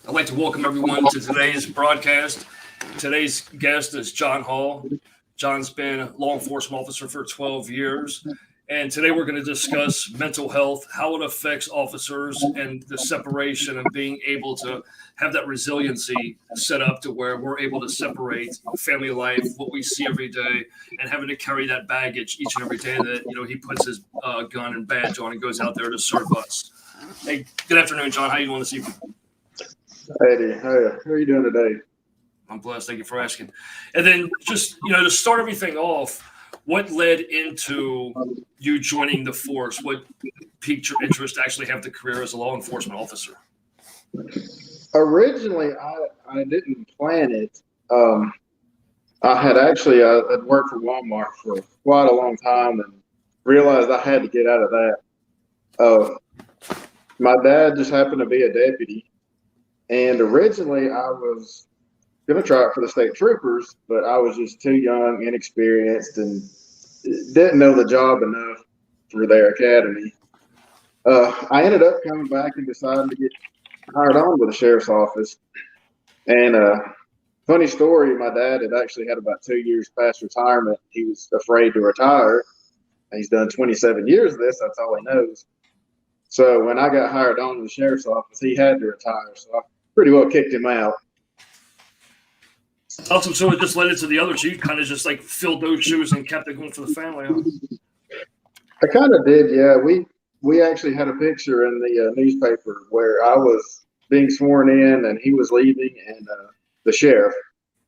I'd like to welcome everyone to today's broadcast. Today's guest is Jon Hall. John's been a law enforcement officer for 12 years. And today we're going to discuss mental health, how it affects officers, and the separation and being able to have that resiliency set up to where we're able to separate family life, what we see every day, and having to carry that baggage each and every day that he puts his gun and badge on and goes out there to serve us. Hey, good afternoon, John. How you doing this evening? Eddie, how are you doing today? I'm blessed. Thank you for asking. And then just, to start everything off, what led into you joining the force? What piqued your interest to actually have the career as a law enforcement officer? Originally, I didn't plan it. I'd worked for Walmart for quite a long time and realized I had to get out of that. My dad just happened to be a deputy. And originally, I was going to try it for the state troopers, but I was just too young, inexperienced, and didn't know the job enough for their academy. I ended up coming back and deciding to get hired on with the sheriff's office. And funny story, my dad had actually had about 2 years past retirement. He was afraid to retire. He's done 27 years of this. That's all he knows. So when I got hired on in the sheriff's office, he had to retire. So I pretty well kicked him out. Awesome. So it just led into the others. You kind of just like filled those shoes and kept it going for the family. Huh? I kind of did, yeah. We actually had a picture in the newspaper where I was being sworn in and he was leaving, and the sheriff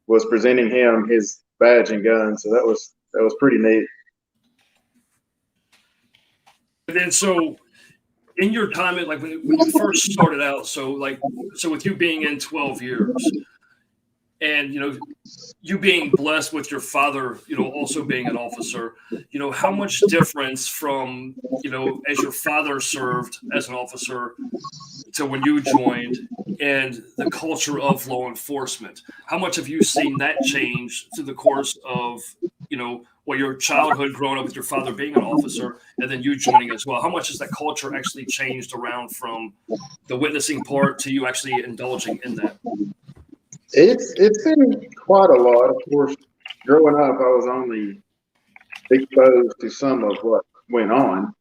was presenting him his badge and gun. So that was pretty neat. And then so in your time, like when you first started out, so with you being in 12 years, and you being blessed with your father, also being an officer, how much difference from as your father served as an officer to when you joined, and the culture of law enforcement, how much have you seen that change through the course of your childhood growing up with your father being an officer and then you joining as well? How much has that culture actually changed around from the witnessing part to you actually indulging in that? It's been quite a lot. Of course, growing up, I was only exposed to some of what went on.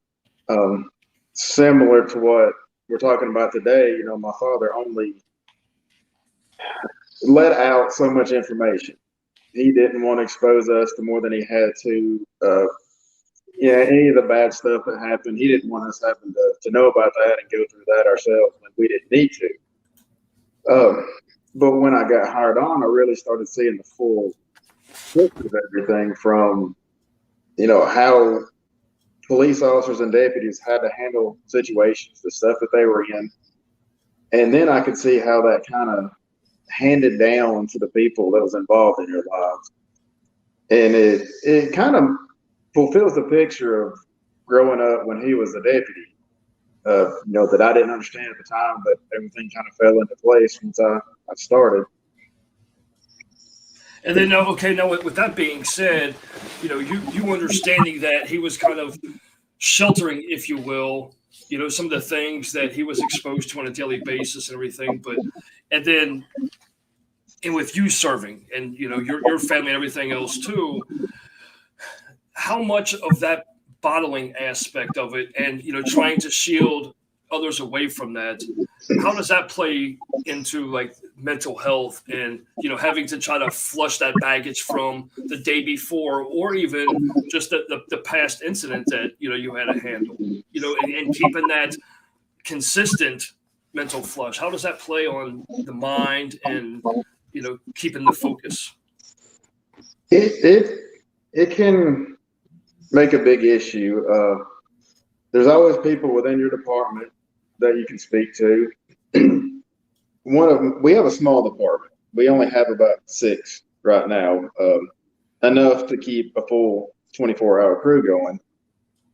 Similar to what we're talking about today, my father only let out so much information. He didn't want to expose us to more than he had to. Any of the bad stuff that happened, he didn't want us having to know about that and go through that ourselves when we didn't need to. But when I got hired on, I really started seeing the full picture of everything, from, how police officers and deputies had to handle situations, the stuff that they were in. And then I could see how that kind of handed down to the people that was involved in their lives. And it kind of fulfills the picture of growing up when he was a deputy. That I didn't understand at the time, but everything kind of fell into place once I started. And then, now with that being said, you understanding that he was kind of sheltering, if you will, some of the things that he was exposed to on a daily basis and everything. And with you serving and, your family and everything else too, how much of that bottling aspect of it and, trying to shield others away from that, how does that play into like mental health and, having to try to flush that baggage from the day before, or even just the past incident that, you had to handle, and keeping that consistent mental flush? How does that play on the mind and, keeping the focus? It can make a big issue. There's always people within your department that you can speak to. We have a small department. We only have about 6 right now, enough to keep a full 24-hour crew going.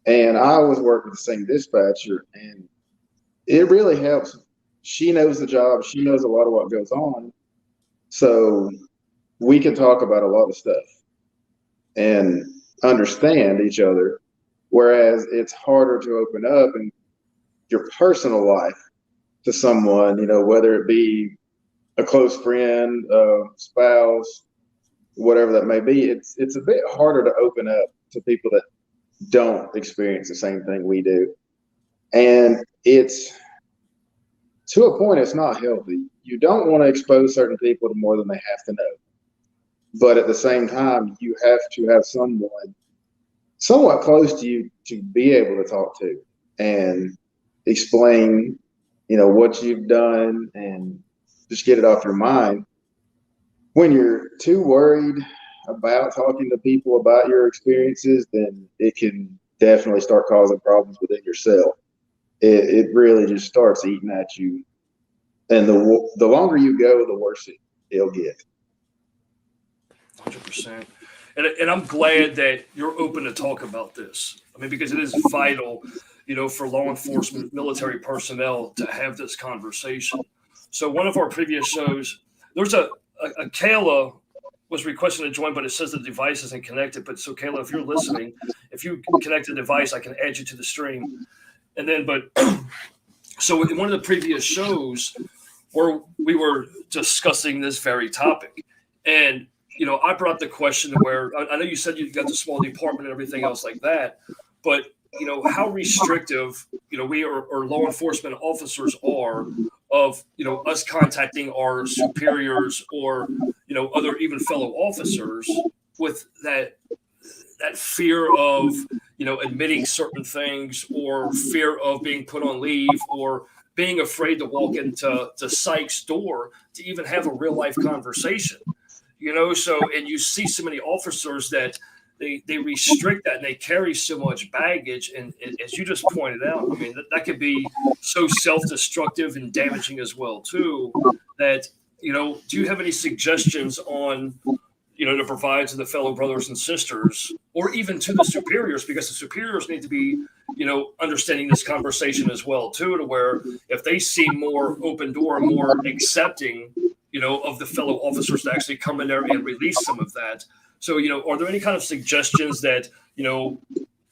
And I always work with the same dispatcher, and it really helps. She knows the job. She knows a lot of what goes on. So we can talk about a lot of stuff and understand each other, whereas it's harder to open up in your personal life to someone, whether it be a close friend, spouse, whatever that may be, it's a bit harder to open up to people that don't experience the same thing we do. And it's to a point, it's not healthy. You don't want to expose certain people to more than they have to know. But at the same time, you have to have someone somewhat close to you to be able to talk to and explain, what you've done and just get it off your mind. When you're too worried about talking to people about your experiences, then it can definitely start causing problems within yourself. It really just starts eating at you. And the longer you go, the worse it'll get. 100%. And I'm glad that you're open to talk about this. I mean, because it is vital, for law enforcement, military personnel to have this conversation. So one of our previous shows, there's a Kayla was requesting to join, but it says the device isn't connected. But so Kayla, if you're listening, if you connect the device, I can add you to the stream. And then, but so in one of the previous shows where we were discussing this very topic, and I brought the question to where I know you said you got the small department and everything else like that, but how restrictive we or law enforcement officers are of us contacting our superiors or other even fellow officers with that fear of admitting certain things or fear of being put on leave or being afraid to walk into psych's door to even have a real life conversation. So and you see so many officers that they restrict that and they carry so much baggage, and as you just pointed out, I mean that could be so self-destructive and damaging as well too. That do you have any suggestions on to provide to the fellow brothers and sisters, or even to the superiors, because the superiors need to be, understanding this conversation as well too, to where if they see more open door, more accepting, of the fellow officers to actually come in there and release some of that. So, are there any kind of suggestions that,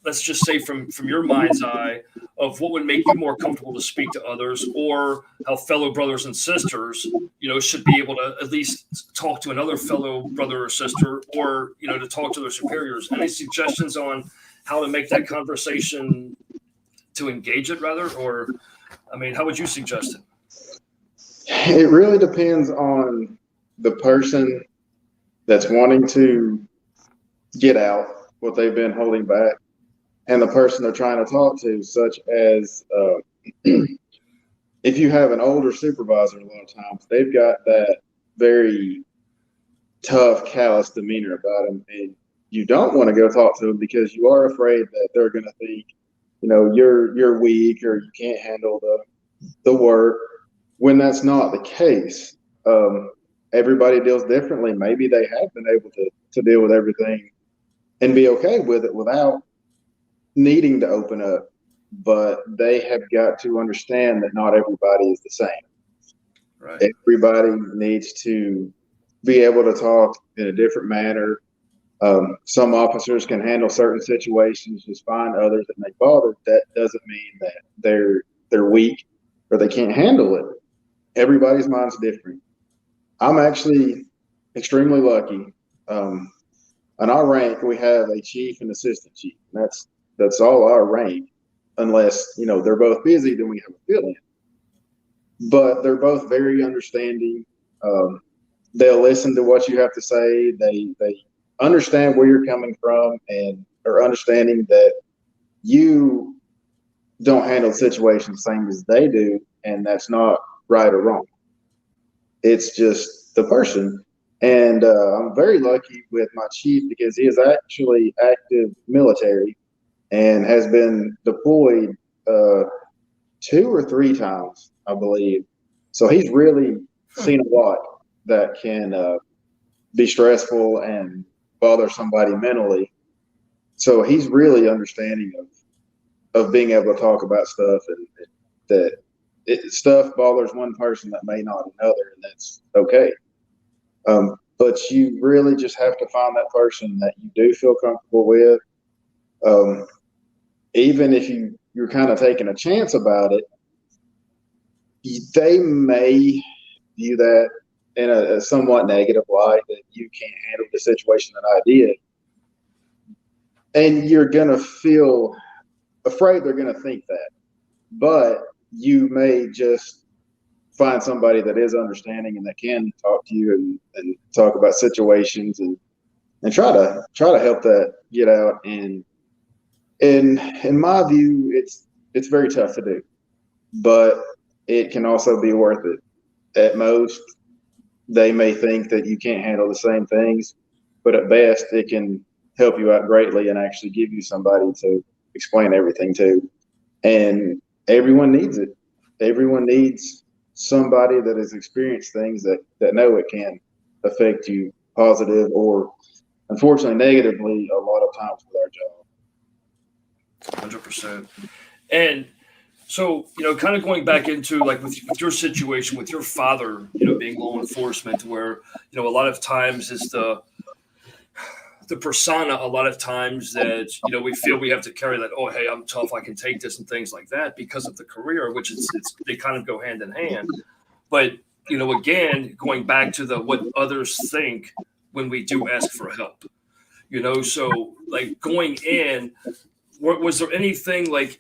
let's just say from your mind's eye of what would make you more comfortable to speak to others, or how fellow brothers and sisters should be able to at least talk to another fellow brother or sister, or to talk to their superiors? Any suggestions on how to make that conversation, to engage it rather? Or I mean, how would you suggest it? It really depends on the person that's wanting to get out what they've been holding back, and the person they're trying to talk to, such as if you have an older supervisor, a lot of times they've got that very tough, callous demeanor about them, and you don't want to go talk to them because you are afraid that they're going to think, you're weak or you can't handle the work. When that's not the case, everybody deals differently. Maybe they have been able to deal with everything and be okay with it without needing to open up, but they have got to understand that not everybody is the same. Right. Everybody needs to be able to talk in a different manner. Some officers can handle certain situations just fine. Others that may bother. That doesn't mean that they're weak or they can't handle it. Everybody's mind's different. I'm actually extremely lucky. In our rank, we have a chief and assistant chief. That's all our rank, unless they're both busy. Then we have a fill-in. But they're both very understanding. They'll listen to what you have to say. They understand where you're coming from and are understanding that you don't handle situations the same as they do, and that's not right or wrong. It's just the person. And I'm very lucky with my chief because he is actually active military and has been deployed 2 or 3 times, I believe. So he's really seen a lot that can be stressful and bother somebody mentally. So he's really understanding of being able to talk about stuff, and that stuff bothers one person that may not another, and that's okay. But you really just have to find that person that you do feel comfortable with. Even if you're kind of taking a chance about it, they may view that in a somewhat negative light that you can't handle the situation that I did. And you're going to feel afraid they're going to think that. But you may just find somebody that is understanding and that can talk to you and talk about situations and try to help that get out. And in my view, it's very tough to do, but it can also be worth it. At most, they may think that you can't handle the same things, but at best, it can help you out greatly and actually give you somebody to explain everything to. And everyone needs it. Everyone needs somebody that has experienced things that know it can affect you positive or unfortunately negatively a lot of times with our job. 100%. And so, kind of going back into like with your situation with your father, being law enforcement, where, a lot of times is the persona a lot of times that, we feel we have to carry that, oh, hey, I'm tough, I can take this and things like that because of the career, which they kind of go hand in hand. But, again, going back to what others think when we do ask for help, so like going in, was there anything like,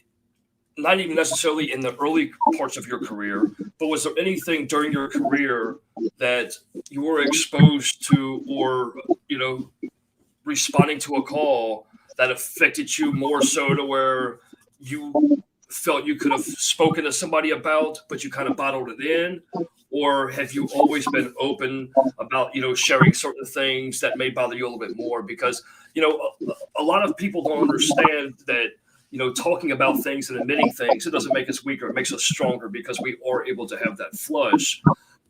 not even necessarily in the early parts of your career, but was there anything during your career that you were exposed to or, responding to a call that affected you more so to where you felt you could have spoken to somebody about, but you kind of bottled it in? Or have you always been open about, sharing certain things that may bother you a little bit more? Because, a lot of people don't understand that, talking about things and admitting things, it doesn't make us weaker. It makes us stronger because we are able to have that flush.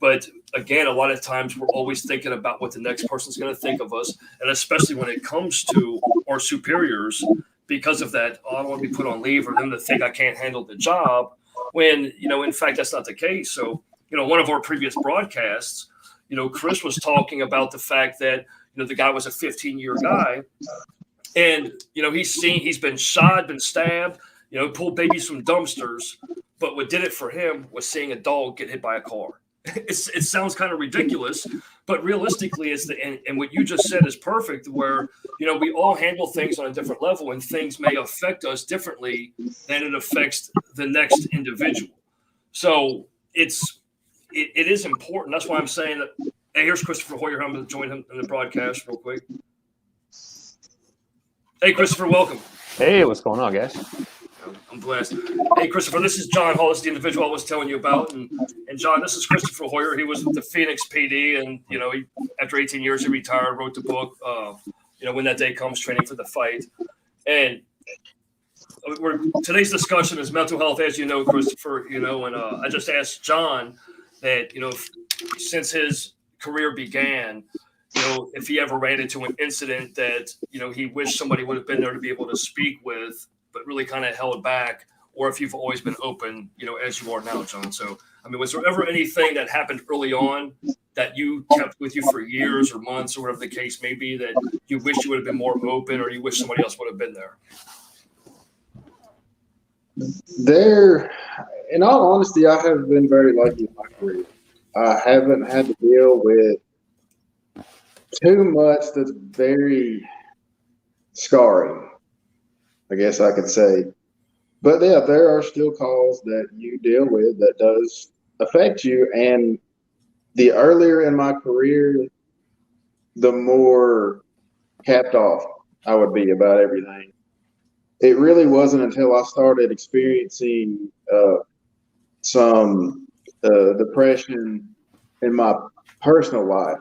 But again, a lot of times we're always thinking about what the next person's going to think of us. And especially when it comes to our superiors, because of that, oh, I don't want to be put on leave or them to think I can't handle the job when, in fact, that's not the case. So, one of our previous broadcasts, Chris was talking about the fact that, the guy was a 15-year guy. And, he's been shot, been stabbed, pulled babies from dumpsters. But what did it for him was seeing a dog get hit by a car. It sounds kind of ridiculous, but realistically, and what you just said is perfect, where, we all handle things on a different level and things may affect us differently than it affects the next individual. So it is important. That's why I'm saying that. Hey, here's Christopher Hoyer. I'm going to join him in the broadcast real quick. Hey, Christopher, welcome. Hey, what's going on, guys? I'm blessed. Hey, Christopher, this is Jon Hall. This is the individual I was telling you about. And John, this is Christopher Hoyer. He was with the Phoenix PD. And, after 18 years, he retired, wrote the book, When That Day Comes, Training for the Fight. And today's discussion is mental health, as you know, Christopher, and I just asked John that, since his career began, if he ever ran into an incident that, he wished somebody would have been there to be able to speak with, but really kind of held back, or if you've always been open, as you are now, John. So, was there ever anything that happened early on that you kept with you for years or months or whatever the case may be that you wish you would have been more open or you wish somebody else would have been there? There, in all honesty, I have been very lucky in my career. I haven't had to deal with too much that's very scarring, I guess I could say. But yeah, there are still calls that you deal with that does affect you. And the earlier in my career, the more capped off I would be about everything. It really wasn't until I started experiencing some depression in my personal life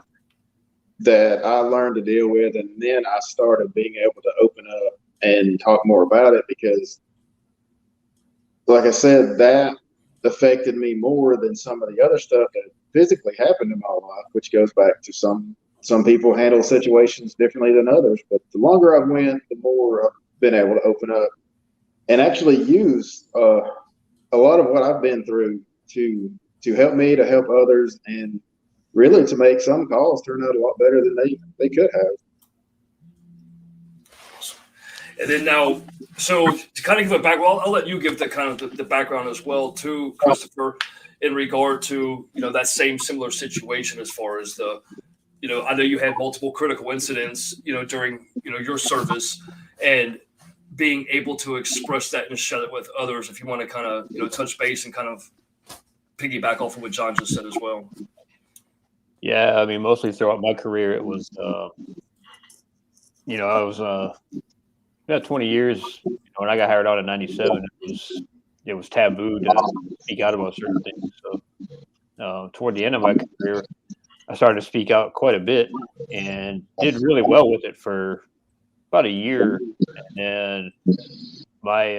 that I learned to deal with. And then I started being able to open up and talk more about it because, like I said, that affected me more than some of the other stuff that physically happened in my life, which goes back to some people handle situations differently than others. But the longer I've went, the more I've been able to open up and actually use a lot of what I've been through to help me, to help others, and really to make some calls turn out a lot better than they could have. And then now, so to kind of give it back, well, I'll let you give the kind of the background as well too, Christopher. in regard to, that same similar situation as far as I know you had multiple critical incidents, during, your service, and being able to express that and share it with others. If you want to kind of, touch base and kind of piggyback off of what Jon just said as well. Yeah, I mean, mostly throughout my career, it was, I was about 20 years. When I got hired out in '97, it was taboo to speak out about certain things. So toward the end of my career, I started to speak out quite a bit and did really well with it for about a year. And then my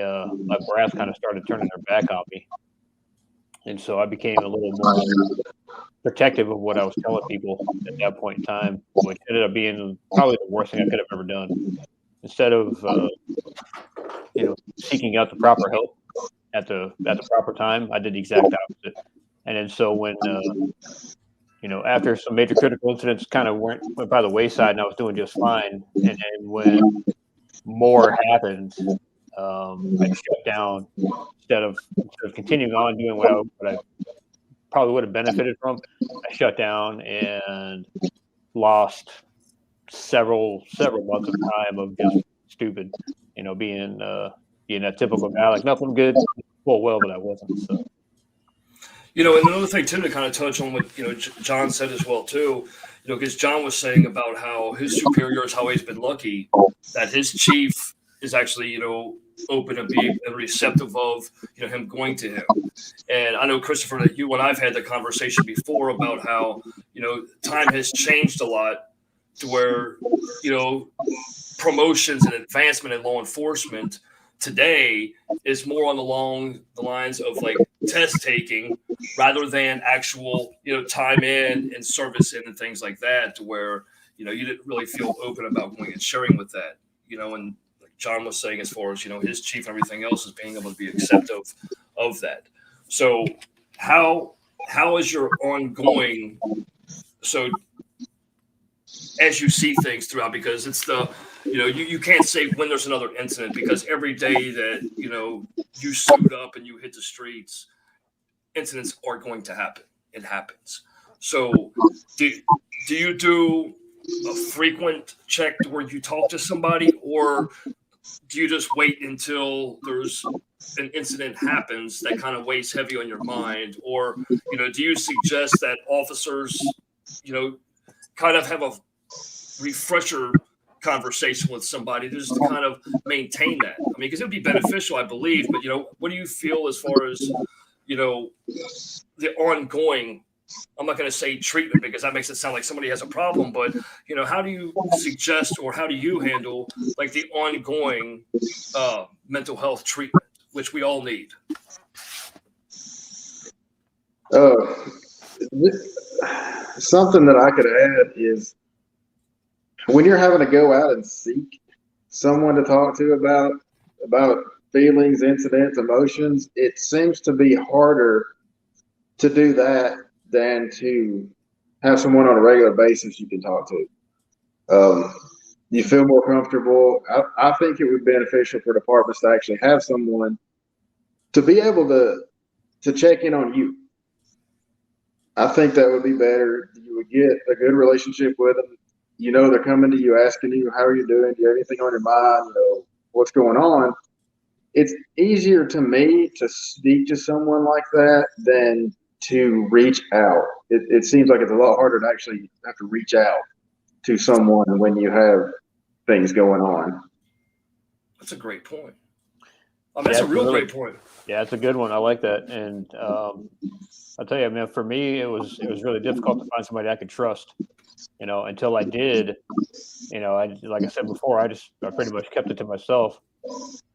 brass kind of started turning their back on me. And so I became a little more protective of what I was telling people at that point in time, which ended up being probably the worst thing I could have ever done. Instead of seeking out the proper help at the proper time, I did the exact opposite. And then so when after some major critical incidents kind of went by the wayside and I was doing just fine, and then when more happened, I shut down instead of continuing on doing what I probably would have benefited from. I shut down and lost several months of time of just stupid, being that typical guy, like nothing good, well, but I wasn't. So. And another thing too to kind of touch on what Jon said as well too, because Jon was saying about how his superiors, how he's been lucky that his chief is actually open and be receptive of him going to him. And I know, Christopher, that you and I've had the conversation before about how time has changed a lot to where promotions and advancement in law enforcement today is more along the lines of like test taking rather than actual time in and service in and things like that, to where you didn't really feel open about going and sharing with that, and like Jon was saying, as far as his chief and everything else is being able to be acceptive of that. So how is your ongoing, so as you see things throughout, because it's you can't say when there's another incident, because every day that you suit up and you hit the streets, incidents are going to happen. It happens. So do you do a frequent check to where you talk to somebody, or do you just wait until there's an incident happens that kind of weighs heavy on your mind? Or do you suggest that officers kind of have a refresher conversation with somebody just to kind of maintain that? I mean, because it would be beneficial, I believe, but what do you feel as far as the ongoing, I'm not going to say treatment because that makes it sound like somebody has a problem, but how do you suggest, or how do you handle like the ongoing mental health treatment, which we all need? Something that I could add is, when you're having to go out and seek someone to talk to about feelings, incidents, emotions, it seems to be harder to do that than to have someone on a regular basis you can talk to. You feel more comfortable. I think it would be beneficial for departments to actually have someone to be able to check in on you. I think that would be better. You would get a good relationship with them. They're coming to you, asking you, how are you doing? Do you have anything on your mind? What's going on? It's easier to me to speak to someone like that than to reach out. It seems like it's a lot harder to actually have to reach out to someone when you have things going on. That's a great point. That's a real great point. Yeah, it's a good one. I like that. And I'll tell you, man, for me, it was really difficult to find somebody I could trust. Until I did, like I said before, I pretty much kept it to myself.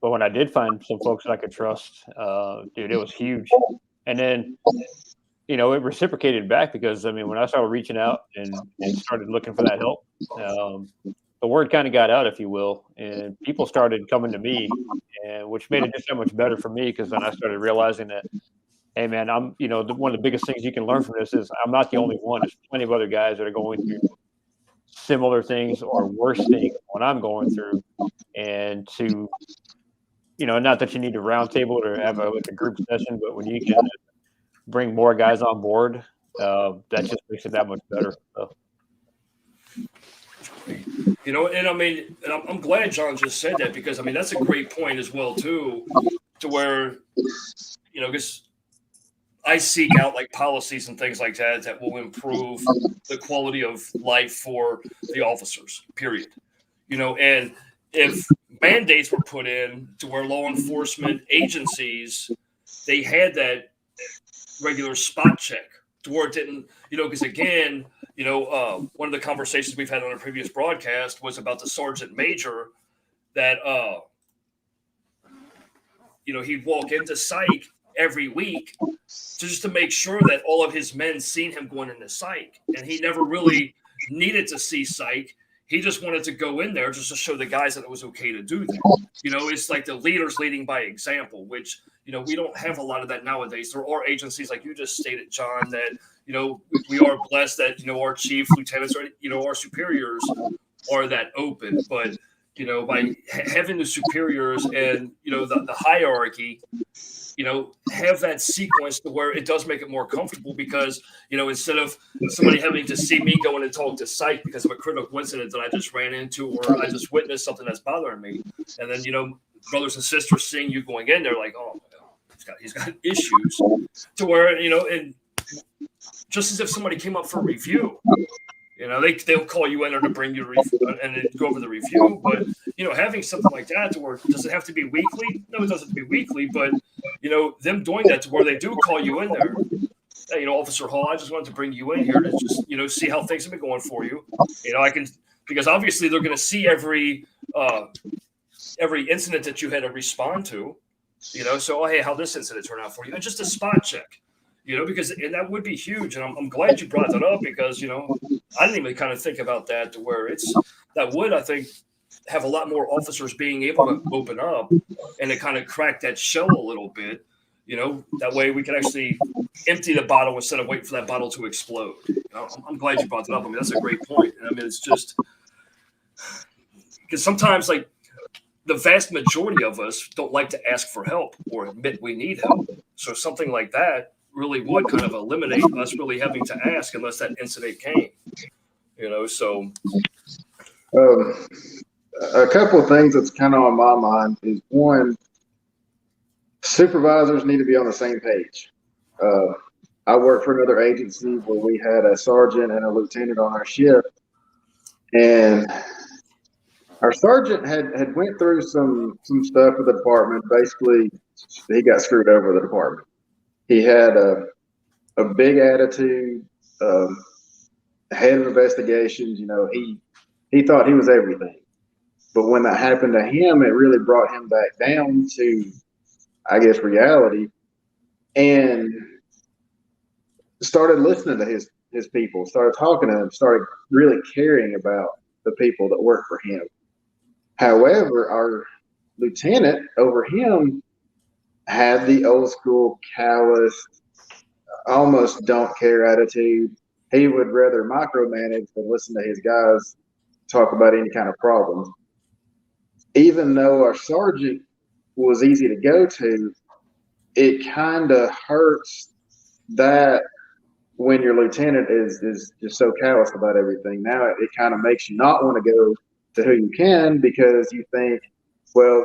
But when I did find some folks that I could trust, dude, it was huge. And then, it reciprocated back, because, I mean, when I started reaching out and started looking for that help, the word kind of got out, if you will, and people started coming to me, and which made it just so much better for me, because then I started realizing that, hey, man, I'm, one of the biggest things you can learn from this is I'm not the only one. There's plenty of other guys that are going through similar things or worse things than what I'm going through. And to, not that you need a round table or have a group session, but when you can bring more guys on board, that just makes it that much better. So. You know, and I mean, and I'm glad John just said that, because I mean that's a great point as well too, to where, you know, because I seek out like policies and things like that that will improve the quality of life for the officers. Period. You know, and if mandates were put in to where law enforcement agencies, they had that regular spot check to where it didn't, you know, because again, you know, one of the conversations we've had on a previous broadcast was about the sergeant major that, you know, he'd walk into psych every week just to make sure that all of his men seen him going into psych, and he never really needed to see psych. He just wanted to go in there just to show the guys that it was okay to do that. You know, it's like the leaders leading by example, which, you know, we don't have a lot of that nowadays. There are agencies, like you just stated, John, that, you know, we are blessed that, you know, our chief lieutenants, or, you know, our superiors are that open. But, you know, by having the superiors and, you know, the hierarchy, you know, have that sequence to where it does make it more comfortable, because, you know, instead of somebody having to see me going and talk to psych because of a critical incident that I just ran into, or I just witnessed something that's bothering me. And then, you know, brothers and sisters seeing you going in there like, oh, he's got issues, to where, you know, and just as if somebody came up for a review, you know, they'll call you in there to bring you and then go over the review. But, you know, having something like that to where, does it have to be weekly? No, it doesn't have to be weekly. But, you know, them doing that to where they do call you in there. Hey, you know, Officer Hall, I just wanted to bring you in here to just, you know, see how things have been going for you. You know, I can, because obviously they're going to see every incident that you had to respond to. You know, so, oh, hey, how this incident turned out for you, and just a spot check. You know, because, and that would be huge. And I'm glad you brought that up, because, you know, I didn't even kind of think about that, to where that would, I think, have a lot more officers being able to open up and to kind of crack that shell a little bit. You know, that way we can actually empty the bottle instead of waiting for that bottle to explode. You know, I'm glad you brought that up. I mean, that's a great point. And I mean, it's just because sometimes, like, the vast majority of us don't like to ask for help or admit we need help. So something like that really would kind of eliminate us really having to ask unless that incident came, you know. So a couple of things that's kind of on my mind is, one, supervisors need to be on the same page. I worked for another agency where we had a sergeant and a lieutenant on our shift, and our sergeant had went through some stuff with the department. Basically, he got screwed over the department. He had a big attitude, head of investigations. You know, he thought he was everything. But when that happened to him, it really brought him back down to, I guess, reality, and started listening to his people, started talking to them, started really caring about the people that work for him. However, our lieutenant over him had the old school callous, almost don't care attitude. He would rather micromanage than listen to his guys talk about any kind of problem. Even though our sergeant was easy to go to, it kind of hurts that when your lieutenant is just so callous about everything. Now it kind of makes you not want to go to who you can, because you think, well,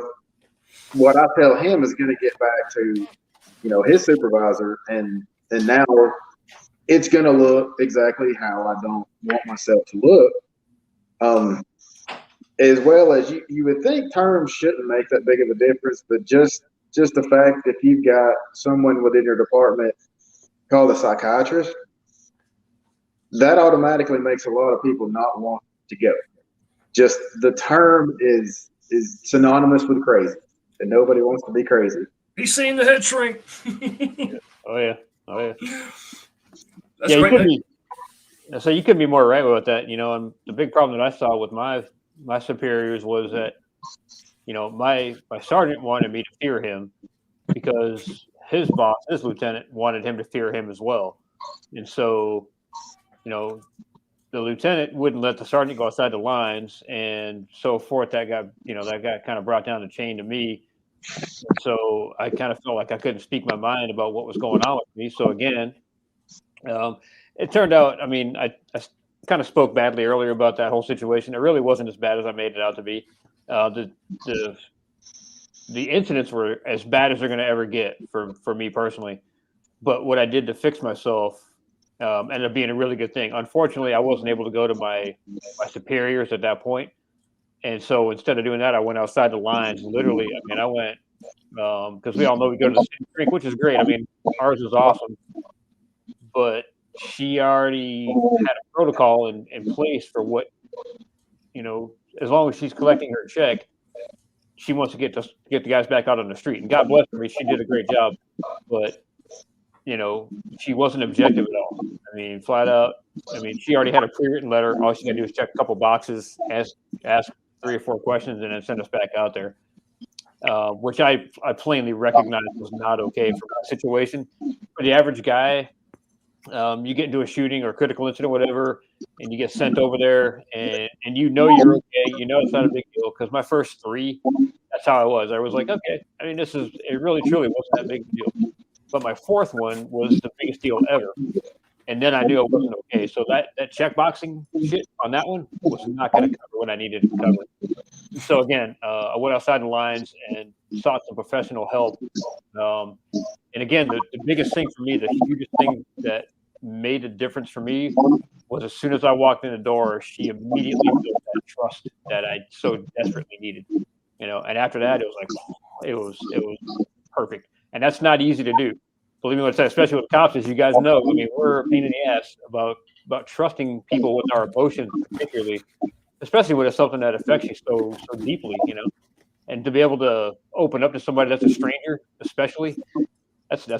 what I tell him is going to get back to, you know, his supervisor, and now it's going to look exactly how I don't want myself to look. As well as you would think terms shouldn't make that big of a difference, but just the fact that you've got someone within your department called a psychiatrist, that automatically makes a lot of people not want to go. Just the term is synonymous with crazy, and nobody wants to be crazy. he's seeing the head shrink. Oh yeah. That's Yeah, great. you could be. So you could be more right with that, you know. And the big problem that I saw with my superiors was that, you know, my sergeant wanted me to fear him because his boss, his lieutenant, wanted him to fear him as well. And so, you know, the lieutenant wouldn't let the sergeant go outside the lines, and so forth. That got kind of brought down the chain to me. And so I kind of felt like I couldn't speak my mind about what was going on with me. So again, it turned out, I mean, I kind of spoke badly earlier about that whole situation. It really wasn't as bad as I made it out to be. The the the incidents were as bad as they're going to ever get for me personally. But what I did to fix myself ended up being a really good thing. Unfortunately, I wasn't able to go to my superiors at that point, and so instead of doing that, I went outside the lines. Literally, I mean, I went because we all know we go to the city drink, which is great. I mean, ours is awesome, but she already had a protocol in place for what, you know, as long as she's collecting her check, she wants to get the guys back out on the street. And God bless her, she did a great job, but you know, she wasn't objective at all. I mean, flat out. I mean, she already had a pre-written letter. All she got to do is check a couple boxes, ask 3 or 4 questions, and then send us back out there. Which I plainly recognized was not okay for my situation. For the average guy, you get into a shooting or critical incident, whatever, and you get sent over there, and you know you're okay. You know it's not a big deal. Because my first 3, that's how I was. I was like, okay. I mean, it really truly wasn't that big a deal. But my 4th one was the biggest deal ever. And then I knew it wasn't okay. So that checkboxing shit on that one was not going to cover what I needed to cover. So again, I went outside the lines and sought some professional help. And again, the biggest thing for me, the hugest thing that made a difference for me was as soon as I walked in the door, she immediately built that trust that I so desperately needed. You know, and after that, it was like it was perfect. And that's not easy to do. Believe me when I say, especially with cops, as you guys know, I mean, we're a pain in the ass about trusting people with our emotions, particularly, especially when it's something that affects you so deeply, you know. And to be able to open up to somebody that's a stranger, especially, that's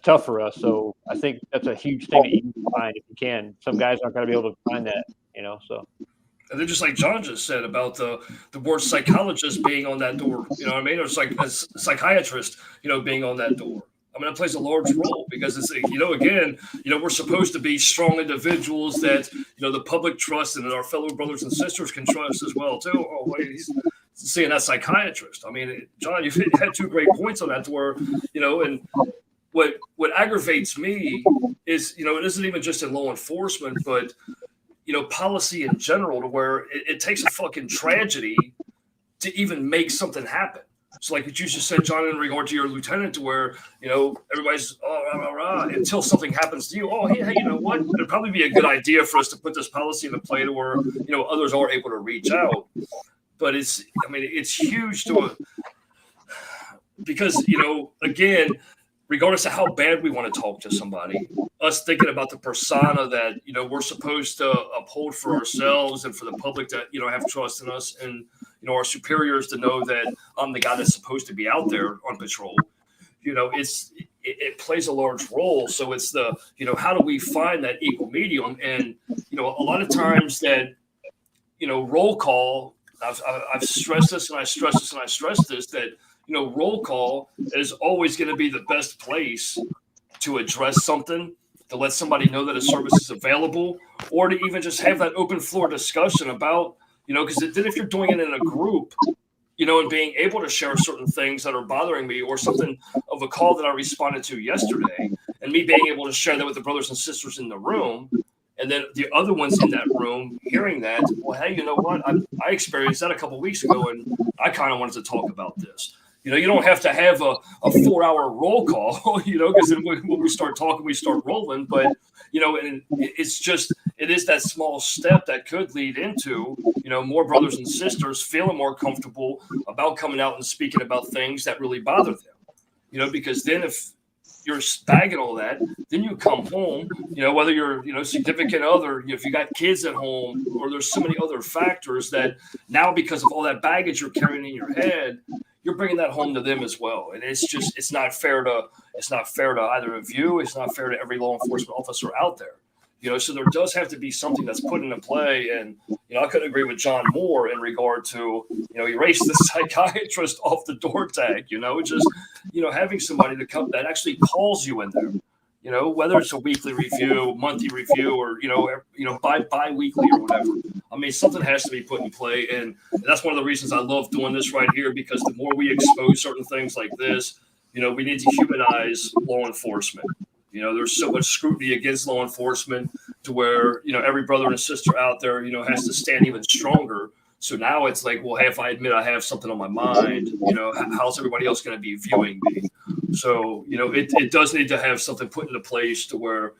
tough for us. So I think that's a huge thing that you can find if you can. Some guys aren't going to be able to find that, you know. So And then just like John just said about the word psychologist being on that door, you know what I mean? Or it's like a psychiatrist, you know, being on that door. I mean, it plays a large role because it's, you know, again, you know, we're supposed to be strong individuals that, you know, the public trusts and our fellow brothers and sisters can trust as well, too. Oh, wait, he's seeing that psychiatrist. I mean, John, you've had 2 great points on that to where, you know, and what aggravates me is, you know, it isn't even just in law enforcement, but you know, policy in general, to where it takes a fucking tragedy to even make something happen. So, like what you just said, John, in regard to your lieutenant, to where, you know, everybody's, oh, rah, rah, rah, until something happens to you. Oh, hey, you know what? It'd probably be a good idea for us to put this policy into play to where, you know, others are able to reach out. But I mean, it's huge because, you know, again, regardless of how bad we want to talk to somebody, us thinking about the persona that, you know, we're supposed to uphold for ourselves and for the public to, you know, have trust in us, and, you know, our superiors to know that I'm the guy that's supposed to be out there on patrol. You know, it plays a large role. So it's the, you know, how do we find that equal medium? And, you know, a lot of times that, you know, roll call, I've stressed this and I stress this and I stress this, that, you know, roll call is always going to be the best place to address something, to let somebody know that a service is available, or to even just have that open floor discussion about, you know, because then if you're doing it in a group, you know, and being able to share certain things that are bothering me, or something of a call that I responded to yesterday, and me being able to share that with the brothers and sisters in the room, and then the other ones in that room hearing that, well, hey, you know what? I experienced that a couple of weeks ago, and I kind of wanted to talk about this. You know, you don't have to have a 4-hour roll call, you know, because then when we start talking, we start rolling. But, you know, and it is that small step that could lead into, you know, more brothers and sisters feeling more comfortable about coming out and speaking about things that really bother them. You know, because then if you're bagging all that, then you come home, you know, whether you're, you know, significant other, if you got kids at home, or there's so many other factors that now, because of all that baggage you're carrying in your head, you're bringing that home to them as well. And it's not fair to either of you. It's not fair to every law enforcement officer out there. You know, so there does have to be something that's put into play. And, you know, I couldn't agree with John more in regard to, you know, erase the psychiatrist off the door tag, you know, just, you know, having somebody that actually calls you in there. You whether it's a weekly review, monthly review, or bi-weekly or whatever. I mean, something has to be put in play, and that's one of the reasons I love doing this right here, because the more we expose certain things like this, we need to humanize law enforcement. There's so much scrutiny against law enforcement to where every brother and sister out there has to stand even stronger. So now it's like, well, hey, if I admit I have something on my mind, how's everybody else going to be viewing me? So, it does need to have something put into place to where,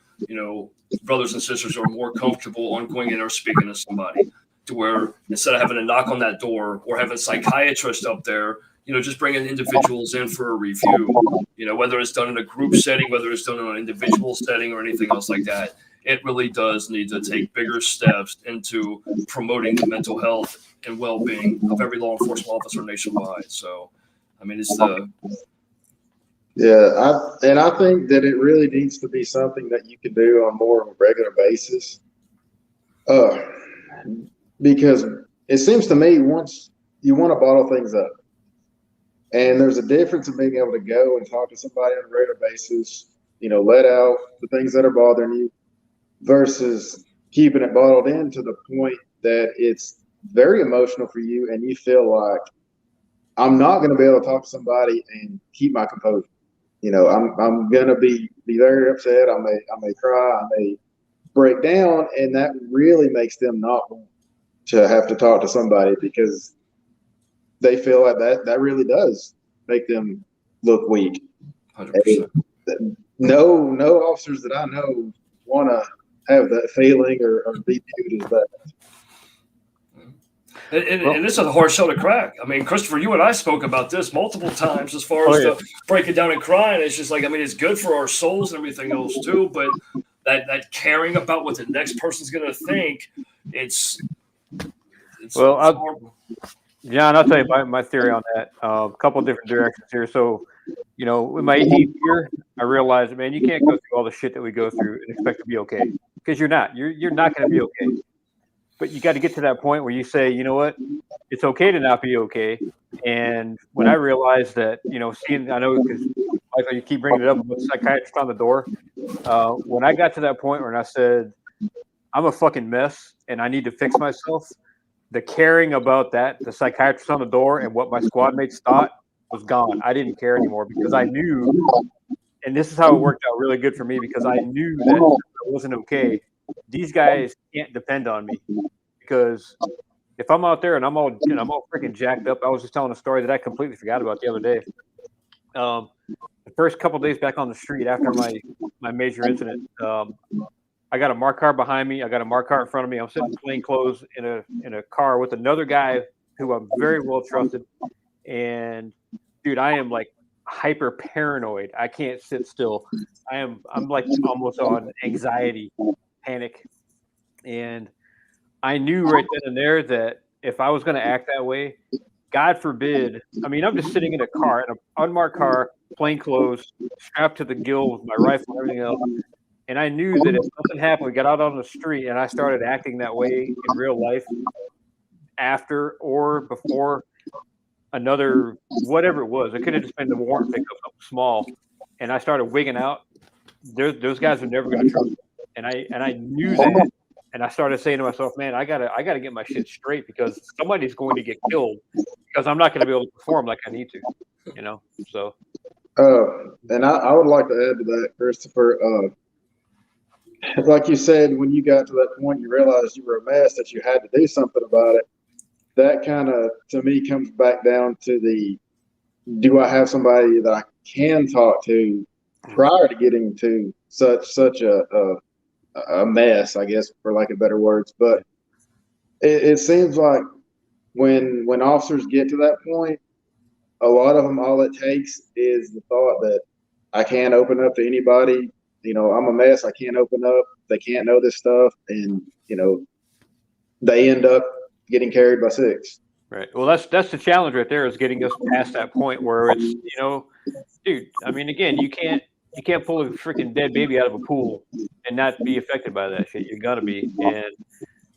brothers and sisters are more comfortable on going in or speaking to somebody, to where instead of having to knock on that door or having psychiatrists up there, just bringing individuals in for a review, whether it's done in a group setting, whether it's done in an individual setting or anything else like that. It really does need to take bigger steps into promoting the mental health and well-being of every law enforcement officer nationwide. So, I mean, I think that it really needs to be something that you can do on more of a regular basis. Because it seems to me once you want to bottle things up, and there's a difference in being able to go and talk to somebody on a regular basis, let out the things that are bothering you, versus keeping it bottled in to the point that it's very emotional for you and you feel like, I'm not going to be able to talk to somebody and keep my composure. I'm going to be very upset. I may cry. I may break down, and that really makes them not want to have to talk to somebody, because they feel like that really does make them look weak. 100%. No officers that I know want to have that feeling or be viewed as that. And this is a hard shell to crack. I mean, Christopher, you and I spoke about this multiple times as far as the breaking down and crying. It's just like, I mean, it's good for our souls and everything else too, but that caring about what the next person's going to think, it's horrible. John, I'll tell you my theory on that. A couple of different directions here. So, in my 18th year, I realized, man, you can't go through all the shit that we go through and expect to be okay, because you're not. You're not going to be okay. But you got to get to that point where you say, you know what, it's okay to not be okay. And when I realized that, I know because Michael, you keep bringing it up with psychiatrist on the door. When I got to that point where I said, I'm a fucking mess and I need to fix myself, the caring about that, the psychiatrist on the door and what my squad mates thought was gone. I didn't care anymore, because I knew, and this is how it worked out really good for me, because I knew that I wasn't okay. These guys can't depend on me, because if I'm out there and I'm all freaking jacked up, I was just telling a story that I completely forgot about the other day. The first couple of days back on the street after my major incident, I got a marked car behind me. I got a marked car in front of me. I'm sitting plain clothes in a car with another guy who I'm very well trusted. And dude, I am like hyper paranoid. I can't sit still. I'm like almost on anxiety, panic. And I knew right then and there that if I was going to act that way, God forbid, I mean, I'm just sitting in a car, in an unmarked car, plain clothes, strapped to the gill with my rifle and everything else. And I knew that if something happened, we got out on the street and I started acting that way in real life after or before another, whatever it was, it could have just been the warrant pickup, something small, and I started wigging out, those guys are never going to trust me. And I knew that. And I started saying to myself, man, I gotta get my shit straight, because somebody's going to get killed because I'm not going to be able to perform like I need to, so. And I would like to add to that, Christopher. Like you said, when you got to that point, you realized you were a mess, that you had to do something about it. That kind of, to me, comes back down to do I have somebody that I can talk to prior to getting to such a mess, I guess, for lack of better words. But it seems like when officers get to that point, a lot of them, all it takes is the thought that I can't open up to anybody. I'm a mess. I can't open up. They can't know this stuff. And, they end up getting carried by six. Right. Well, that's the challenge right there, is getting us past that point where it's, dude, I mean, again, you can't pull a freaking dead baby out of a pool and not be affected by that shit. You're gonna be. And,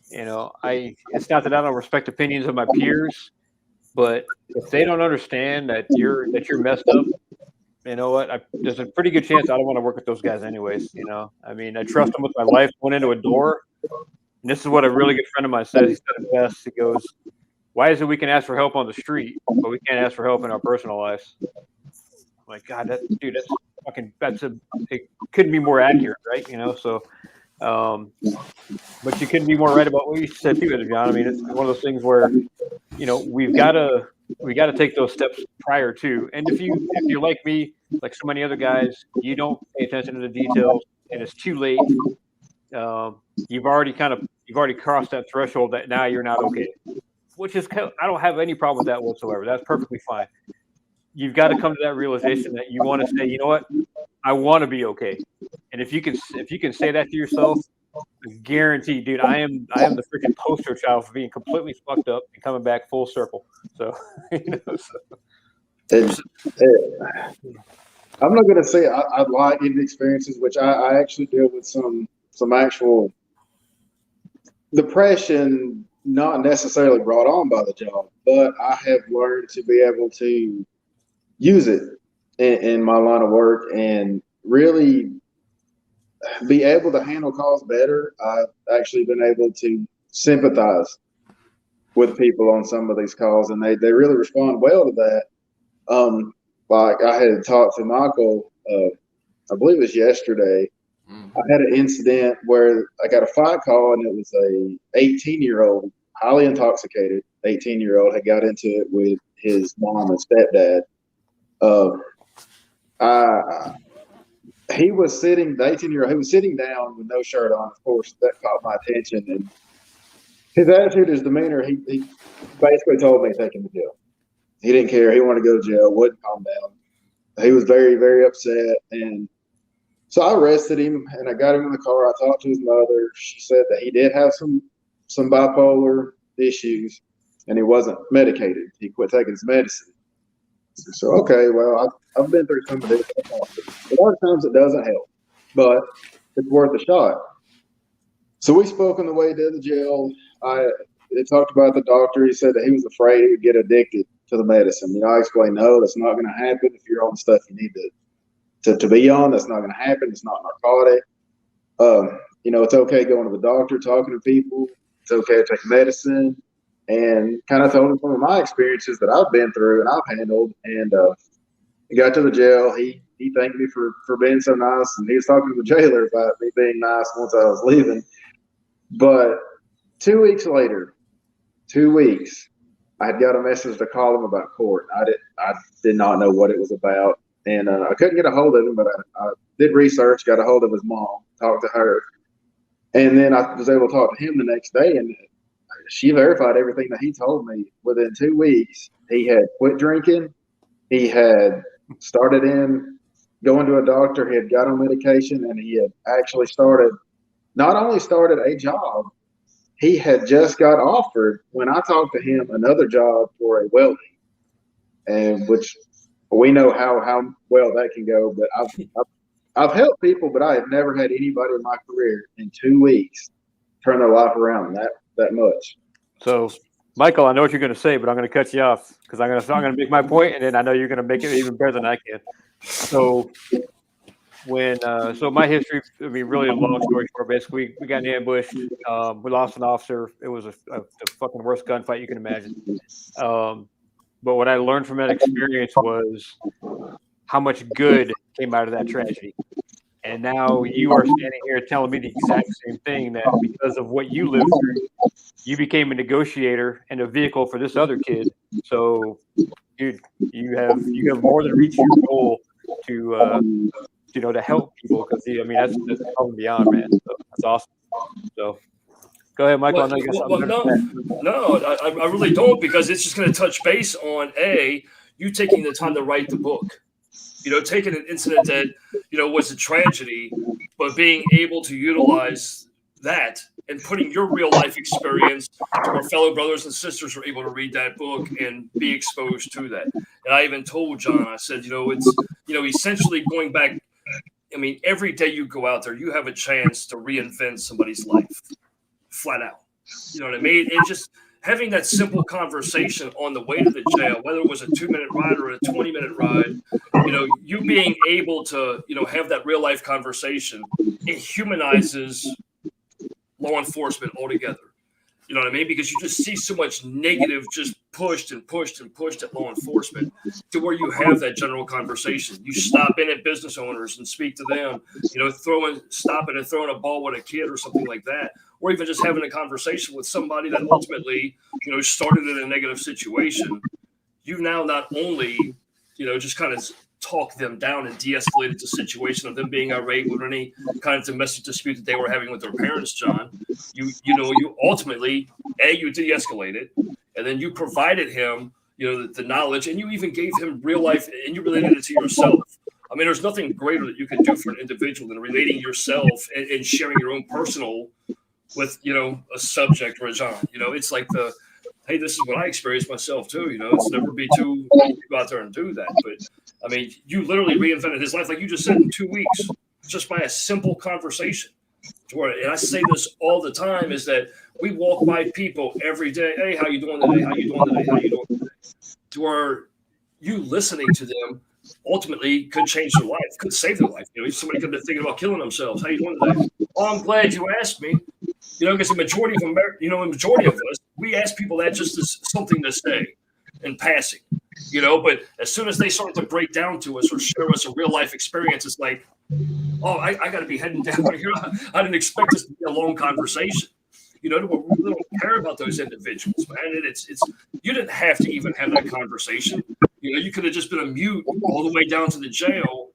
it's not that I don't respect opinions of my peers, but if they don't understand that you're messed up, you know what? There's a pretty good chance I don't want to work with those guys anyways. You know, I mean, I trust them with my life. Went into a door, and this is what a really good friend of mine says. He said it best. He goes, "Why is it we can ask for help on the street, but we can't ask for help in our personal lives?" I'm like, God, it couldn't be more accurate, right? You know, so. But you couldn't be more right about what you said too, John. I mean, it's one of those things where, you know, we got to take those steps prior to. And if you're like me, like so many other guys, you don't pay attention to the details, and it's too late. You've already crossed that threshold that now you're not okay, which is I don't have any problem with that whatsoever. That's perfectly fine. You've got to come to that realization that you want to say, you know what, I want to be okay. And if you can say that to yourself, guaranteed, dude. I am the freaking poster child for being completely fucked up and coming back full circle. So, you know, I'm not going to say I'd like any experiences, which I actually deal with some actual depression, not necessarily brought on by the job, but I have learned to be able to use it in my line of work and really be able to handle calls better. I've actually been able to sympathize with people on some of these calls, and they really respond well to that. Like I had talked to Michael, I believe it was yesterday. I had an incident where I got a fight call, and it was a 18-year-old, highly intoxicated 18-year-old had got into it with his mom and stepdad. He was sitting, the 18-year-old, he was sitting down with no shirt on. Of course, that caught my attention. And his attitude, his demeanor, he basically told me to take him to jail. He didn't care. He wanted to go to jail, wouldn't calm down. He was very, very upset. And so I arrested him, and I got him in the car. I talked to his mother. She said that he did have some bipolar issues, and he wasn't medicated. He quit taking his medicine. So, okay, well, I've been through some of this. A lot of times it doesn't help, but it's worth a shot. So we spoke on the way to the jail. They talked about the doctor. He said that he was afraid he would get addicted to the medicine. You know, I explained, no, that's not going to happen if you're on stuff you need to be on. That's not going to happen. It's not narcotic. You know, it's okay going to the doctor, talking to people. It's okay to take medicine. And kind of told him some of my experiences that I've been through and I've handled. And he got to the jail. He thanked me for being so nice. And he was talking to the jailer about me being nice once I was leaving. But 2 weeks later, 2 weeks, I had got a message to call him about court. I did not know what it was about. And I couldn't get a hold of him, but I did research, got a hold of his mom, talked to her. And then I was able to talk to him the next day, and she verified everything that he told me. Within 2 weeks, he had quit drinking. He had started going to a doctor. He had got on medication, and he had actually not only started a job, he had just got offered, when I talked to him, another job for a welding, and which we know how well that can go. But I've helped people, but I have never had anybody in my career in 2 weeks turn their life around that much. So, Michael, I know what you're going to say, but I'm going to cut you off because I'm going to make my point, and then I know you're going to make it even better than I can. So, so my history, I mean, really a long story short, basically, we got ambushed. We lost an officer. It was the fucking worst gunfight you can imagine. But what I learned from that experience was how much good came out of that tragedy. And now you are standing here telling me the exact same thing, that because of what you lived through, you became a negotiator and a vehicle for this other kid. So, dude, you have more than reached your goal to help people, because I mean that's above and beyond, man. So that's awesome. So go ahead, Michael. I know you got something. No, I really don't, because it's just going to touch base on you taking the time to write the book. You know, taking an incident that was a tragedy, but being able to utilize that and putting your real life experience to where fellow brothers and sisters are able to read that book and be exposed to that. And I even told John, I said, it's essentially going back. I mean, every day you go out there, you have a chance to reinvent somebody's life, flat out. You know what I mean? having that simple conversation on the way to the jail, whether it was a 2-minute ride or a 20-minute ride, you being able to, have that real life conversation, it humanizes law enforcement altogether. You know what I mean? Because you just see so much negative just pushed and pushed and pushed at law enforcement to where you have that general conversation. You stop in at business owners and speak to them, stopping and throwing a ball with a kid or something like that, or even just having a conversation with somebody that ultimately, started in a negative situation. You now not only, just kind of talk them down and de-escalated the situation of them being irate with any kind of domestic dispute that they were having with their parents, John. You ultimately, you de-escalated, and then you provided him, the knowledge, and you even gave him real life, and you related it to yourself. I mean, there's nothing greater that you can do for an individual than relating yourself and sharing your own personal with, a subject or a John. It's like hey, this is what I experienced myself too. It's never be too many people out there and do that. But I mean, you literally reinvented his life, like you just said, in 2 weeks, just by a simple conversation. And I say this all the time: is that we walk by people every day. Hey, how you doing today? How you doing today? How you doing today? To where you listening to them ultimately could change their life, could save their life. Somebody could be thinking about killing themselves. How you doing today? Oh, I'm glad you asked me. Because the majority of us, we ask people that just as something to say in passing, but as soon as they start to break down to us or share us a real life experience, it's like, oh, I got to be heading down here. I didn't expect this to be a long conversation. We really don't care about those individuals, man. And it's you didn't have to even have that conversation. You could have just been a mute all the way down to the jail,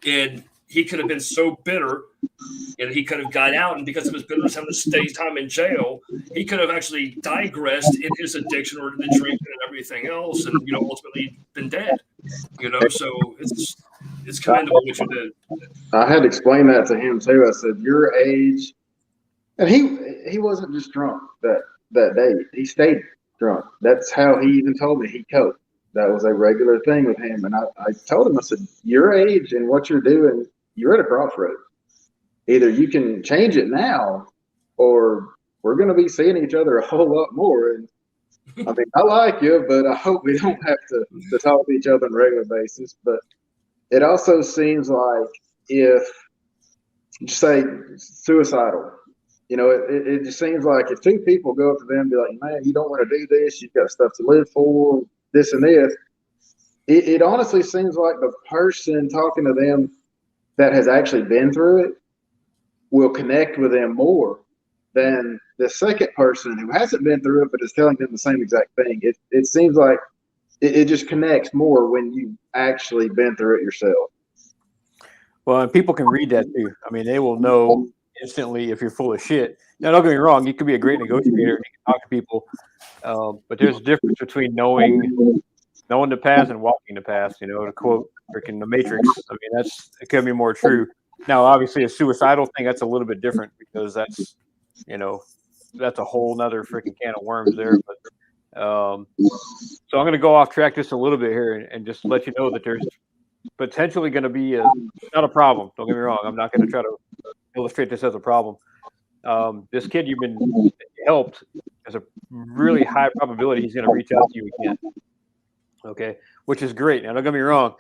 and he could have been so bitter, and he could have got out, and because of his bitterness having to stay time in jail, he could have actually digressed in his addiction or the drinking and everything else, and ultimately been dead. So it's commendable what you did. I had to explain that to him too. I said, your age, and he wasn't just drunk that day. He stayed drunk. That's how he even told me he coped. That was a regular thing with him. And I told him, I said, your age and what you're doing, you're at a crossroad. Either you can change it now, or we're going to be seeing each other a whole lot more. And I mean, I like you, but I hope we don't have to talk to each other on a regular basis. But it also seems like if, say, suicidal, it just seems like if two people go up to them and be like, man, you don't want to do this, you've got stuff to live for, this and this, it honestly seems like the person talking to them that has actually been through it will connect with them more than the second person who hasn't been through it but is telling them the same exact thing. It seems like it just connects more when you've actually been through it yourself. Well, and people can read that too. I mean, they will know instantly if you're full of shit. Now, don't get me wrong, you could be a great negotiator and you can talk to people, but there's a difference between knowing the path and walking the path. To quote freaking The Matrix, I mean, it could be more true. Now, obviously, a suicidal thing, that's a little bit different because that's a whole nother freaking can of worms there. But so I'm going to go off track just a little bit here and just let you know that there's potentially going to be not a problem. Don't get me wrong. I'm not going to try to illustrate this as a problem. This kid you've been helped, there's a really high probability he's going to reach out to you again. Okay, which is great. Now, don't get me wrong.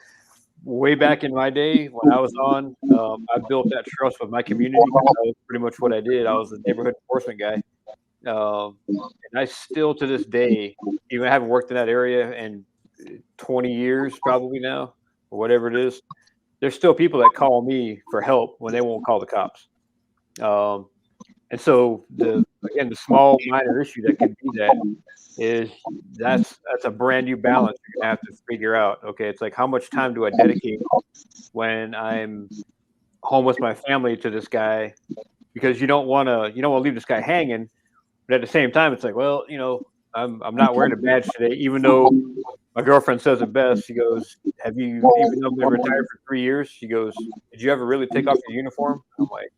Way back in my day when I was on, I built that trust with my community. That was pretty much what I did. I was a neighborhood enforcement guy. And I still, to this day, even I haven't worked in that area in 20 years probably now, or whatever it is, there's still people that call me for help when they won't call the cops. And so the small minor issue that could be that's a brand new balance you're gonna have to figure out. Okay, it's like, how much time do I dedicate when I'm home with my family to this guy, because you don't want to leave this guy hanging, but at the same time it's like, well, I'm not wearing a badge today, even though my girlfriend says it best. She goes, have you, even though I've been retired for 3 years, she goes, did you ever really take off your uniform? I'm like,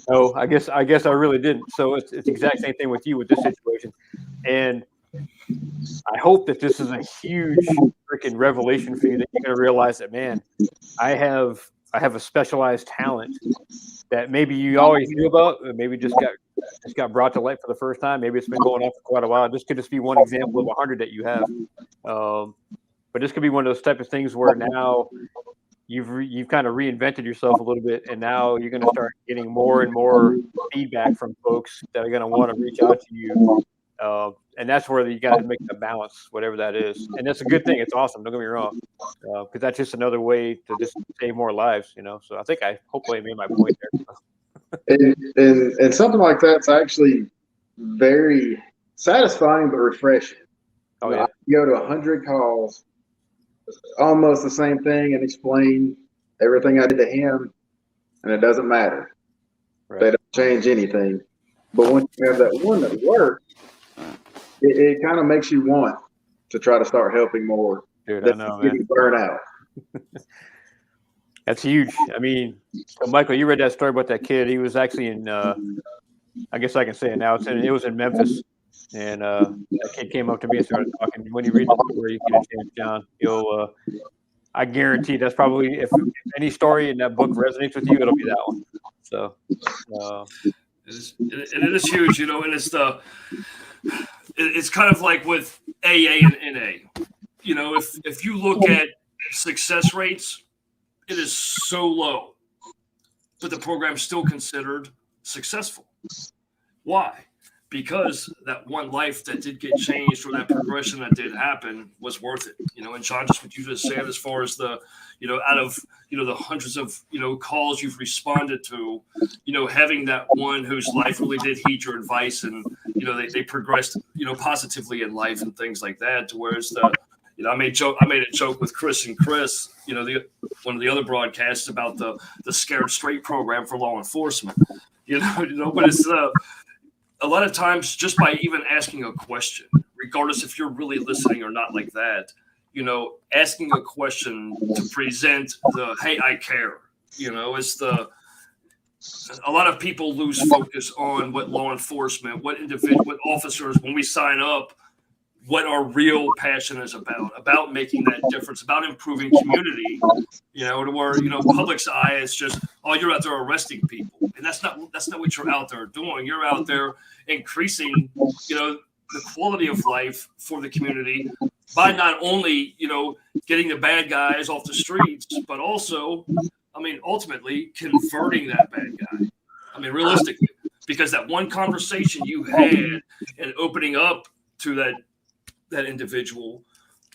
no, I guess I really didn't. So it's the exact same thing with you with this situation. And I hope that this is a huge freaking revelation for you, that you're going to realize that, man, I have I have a specialized talent that maybe you always knew about, or maybe just got brought to light for the first time. Maybe it's been going on for quite a while. This could just be one example of 100 that you have. But this could be one of those type of things where now you've kind of reinvented yourself a little bit, and now you're going to start getting more and more feedback from folks that are going to want to reach out to you. And that's where you got to make the balance, whatever that is. And that's a good thing. It's awesome. Don't get me wrong, because that's just another way to just save more lives, So I think I hopefully made my point there. And something like that's actually very satisfying but refreshing. Oh yeah. You go to 100 calls, almost the same thing, and explain everything I did to him, and it doesn't matter. Right. They don't change anything. But when you have that one that works, it kind of makes you want to try to start helping more. Dude, I know, man. Getting burnt out. That's huge. I mean, so Michael, you read that story about that kid. He was actually in, I guess I can say it now. It was in Memphis. And that kid came up to me and started talking. When you read the story, you get a chance, John. I guarantee that's probably, if any story in that book resonates with you, it'll be that one. So. It is huge, and it's kind of like with AA and NA. If you look at success rates, it is so low, but the program's still considered successful. Why? Because that one life that did get changed, or that progression that did happen, was worth it. And John, just what you just said, as far as the, out of, the hundreds of, calls you've responded to, having that one whose life really did heed your advice, and, they progressed, positively in life and things like that. To whereas I made a joke with Chris, one of the other broadcasts, about the Scared Straight program for law enforcement, but it's a lot of times, just by even asking a question, regardless if you're really listening or not like that, asking a question to present the, hey, I care, it's a lot of people lose focus on what law enforcement, what officers, when we sign up, what our real passion is about making that difference, about improving community, to where, public's eye is just, oh, you're out there arresting people. And that's not what you're out there doing. You're out there increasing, the quality of life for the community by not only, getting the bad guys off the streets, but also, ultimately converting that bad guy. Realistically, because that one conversation you had and opening up to that individual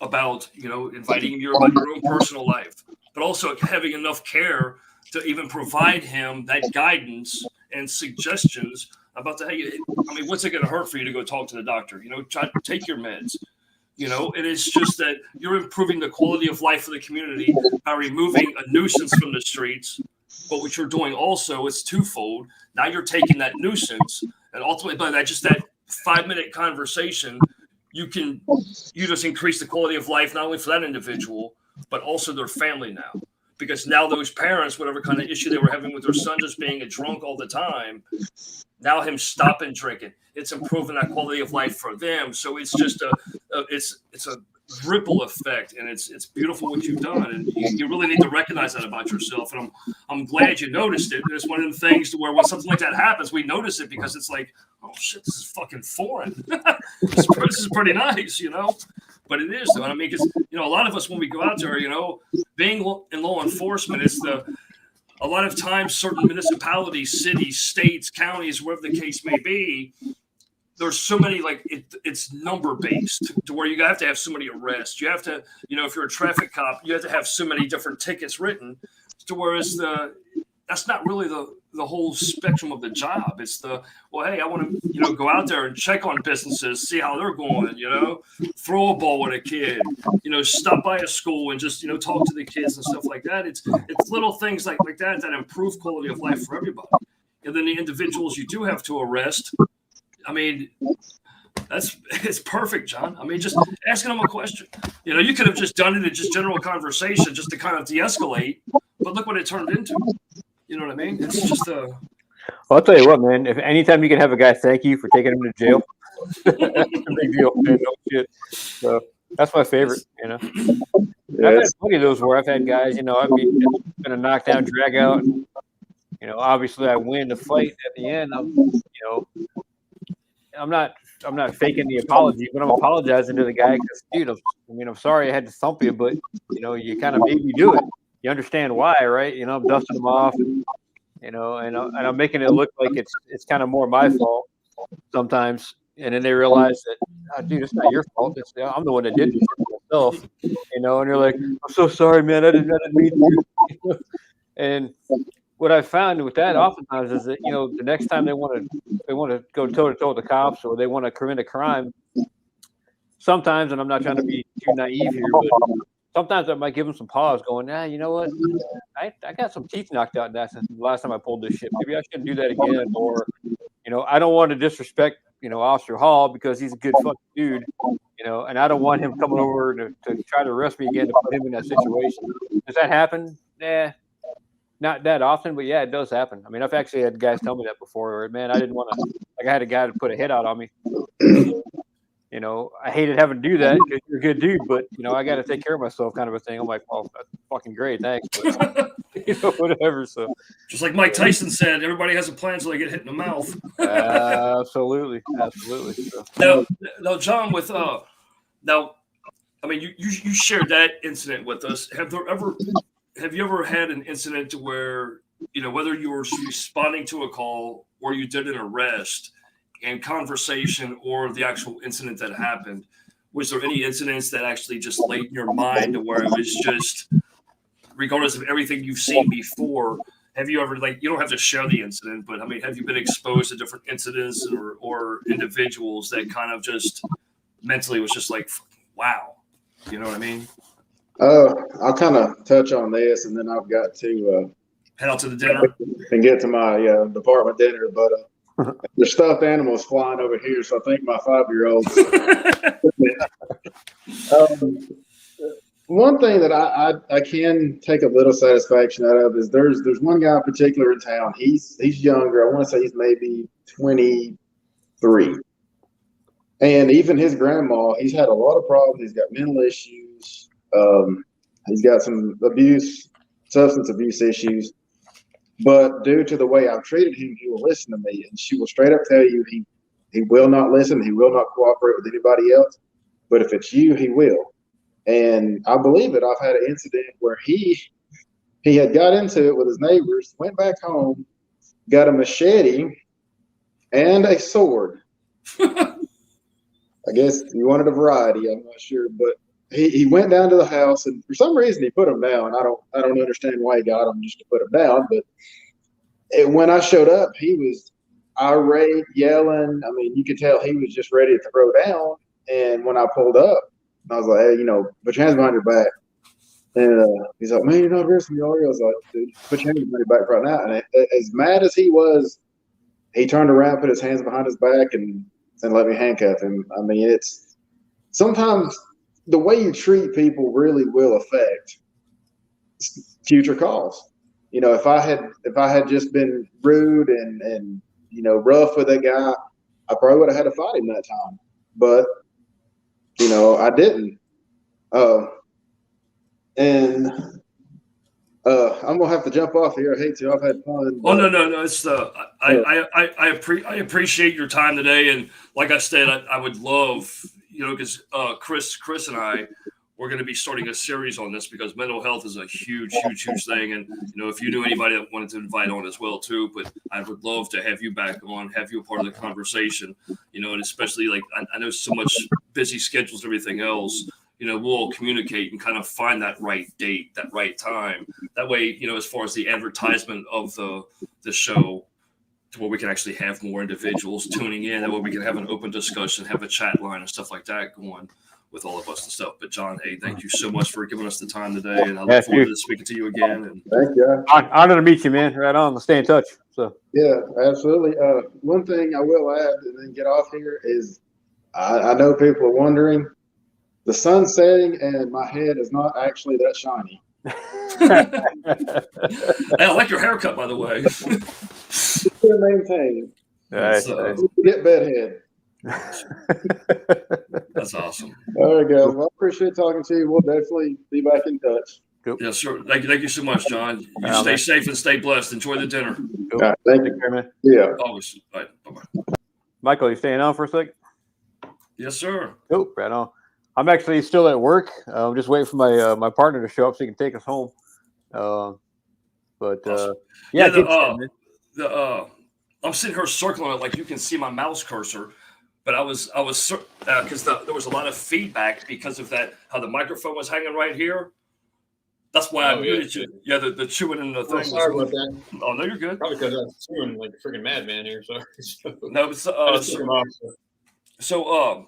about, inviting you about your own personal life, but also having enough care to even provide him that guidance and suggestions about hey, what's it going to hurt for you to go talk to the doctor? Try to take your meds. It is just that you're improving the quality of life for the community by removing a nuisance from the streets. But what you're doing also is twofold. Now you're taking that nuisance, and ultimately by that 5-minute conversation, you just increase the quality of life, not only for that individual, but also their family now. Because now those parents, whatever kind of issue they were having with their son just being a drunk all the time, now him stopping drinking, it's improving that quality of life for them. So it's just it's a ripple effect, and it's beautiful what you've done, and you really need to recognize that about yourself. And I'm glad you noticed it. And it's one of the things to where when something like that happens, we notice it, because it's like, oh shit, this is fucking foreign. this is pretty nice, But it is, though. Because a lot of us, when we go out there, being in law enforcement, it's a lot of times certain municipalities, cities, states, counties, wherever the case may be, there's so many, it's number based, to where you have to have so many arrests. You have to, if you're a traffic cop, you have to have so many different tickets written, to whereas that's not really the whole spectrum of the job. It's hey, I want to, go out there and check on businesses, see how they're going, throw a ball with a kid, stop by a school and just, talk to the kids and stuff like that. It's little things like that improve quality of life for everybody. And then the individuals you do have to arrest, it's perfect, John. Just asking them a question. You could have just done it in just general conversation just to kind of de-escalate, but look what it turned into. You know what I mean? It's just Well, I'll tell you what, man. If anytime you can have a guy thank you for taking him to jail, that's a big deal, man. No shit. So That's my favorite, you know. I've had Yes. plenty of those where I've had guys, you know, I mean, it's been a knockdown, drag out. And, you know, obviously I win the fight at the end. I'm not faking the apology, but I'm apologizing to the guy because, dude, I'm sorry I had to thump you, but you know, you kind of made me do it. You understand why, right? You know, I'm dusting them off, and, you know, and I'm making it look like it's kind of more my fault sometimes. And then they realize that, oh, dude, it's not your fault. I'm the one that did this shit myself, you know. And they're like, I'm so sorry, man. I didn't mean to. And what I found with that oftentimes is that, you know, the next time they want to go toe to toe with the cops or they want to commit a crime, sometimes, and I'm not trying to be too naive here, but sometimes I might give them some pause, going, you know what, I got some teeth knocked out in that since the last time I pulled this shit. Maybe I shouldn't do that again, or you know, I don't want to disrespect, you know, Officer Hall because he's a good fucking dude, you know, and I don't want him coming over to try to arrest me again to put him in that situation. Does that happen? Not that often, but yeah, it does happen. I mean, I've actually had guys tell me that before. Or, man, I didn't want to. Like, I had a guy to put a hit out on me. You know, I hated having to do that because you're a good dude, but you know, I got to take care of myself, kind of a thing. I'm like, well, that's fucking great, thanks, but you know, whatever. So, just like Mike Tyson said, everybody has a plan until they get hit in the mouth. absolutely. So. Now, John, with now, I mean, you shared that incident with us. Have you ever had an incident to where, you know, whether you were responding to a call or you did an arrest and conversation or the actual incident that happened, was there any incidents that actually just laid in your mind to where it was just, regardless of everything you've seen before, have you ever, like, you don't have to share the incident, but I mean, have you been exposed to different incidents or individuals that kind of just mentally was just like, wow, you know what I mean? I'll kind of touch on this, and then I've got to head out to the dinner and get to my department dinner. But there's stuffed animals flying over here, so I think my 5-year-old's. One thing that I can take a little satisfaction out of is there's one guy in particular in town. He's younger. I want to say he's maybe 23. And even his grandma, he's had a lot of problems. He's got mental issues. He's got some substance abuse issues. But due to the way I've treated him, he will listen to me. And she will straight up tell you he will not listen. He will not cooperate with anybody else. But if it's you, he will. And I believe it. I've had an incident where he had got into it with his neighbors, went back home, got a machete and a sword. I guess he wanted a variety. I'm not sure, but he went down to the house, and for some reason he put him down. I don't understand why he got him just to put him down. But when I showed up, he was irate, yelling. I mean, you could tell he was just ready to throw down. And when I pulled up, I was like, hey, you know, put your hands behind your back. And he's like, man, you're not arresting me already. I was like, dude, put your hands behind your back right now. And as mad as he was, he turned around, put his hands behind his back, and let me handcuff him. I mean, it's sometimes the way you treat people really will affect future calls. You know, if I had just been rude and you know, rough with that guy, I probably would have had to fight him that time. But you know, I didn't. And I'm gonna have to jump off here. I hate to. I've had fun. Oh no! It's I appreciate your time today, and like I said, I would love, you know, because Chris and I, we're going to be starting a series on this because mental health is a huge thing, and you know, if you knew anybody that wanted to invite on as well too, but I would love to have you back on, have you a part of the conversation, you know, and especially like I know so much busy schedules, and everything else. You know, we'll communicate and kind of find that right date, that right time. That way, you know, as far as the advertisement of the show, to where we can actually have more individuals tuning in, that way we can have an open discussion, have a chat line and stuff like that going with all of us and stuff. But John, hey, thank you so much for giving us the time today, and I look forward to speaking to you again. And thank you. Honor to meet you, man. Right on. Let's stay in touch. So yeah, absolutely. One thing I will add, and then get off here, is I know people are wondering. The sun's setting, and my head is not actually that shiny. Hey, I like your haircut, by the way. Still maintain. nice. Get bedhead. That's awesome. All right, guys. Well, I appreciate talking to you. We'll definitely be back in touch. Cool. Yes, sir. Thank you so much, John. You All stay right, safe and stay blessed. Enjoy the dinner. Cool. All right, thank Take you. care, man. Yeah. Always. All right. Bye-bye. Michael, you staying on for a second? Yes, sir. Cool. Right on. I'm actually still at work. I'm just waiting for my partner to show up so he can take us home. Awesome. Yeah, Yeah, good shit, man. I'm sitting here circling it like you can see my mouse cursor, but I was because there was a lot of feedback because of that, how the microphone was hanging right here. That's why I muted you. Yeah, the chewing in the thing. Sorry about that. Oh, no, you're good. Probably because I was chewing like a freaking madman here. Sorry. No, it's, I just took him off. so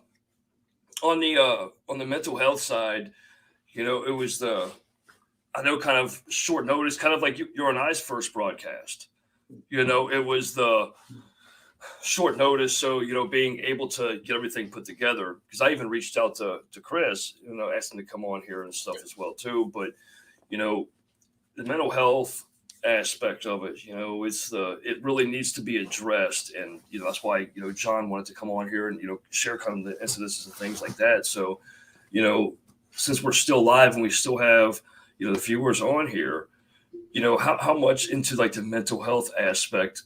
on the mental health side, it was I know kind of short notice, kind of like your and I's first broadcast. It was the short notice, so being able to get everything put together. Because I even reached out to Chris, asked him to come on here and stuff as well too. But the mental health aspect of it, it really needs to be addressed, and that's why John wanted to come on here and share kind of the incidences and things like that. So since we're still live and we still have the viewers on here, how much into like the mental health aspect.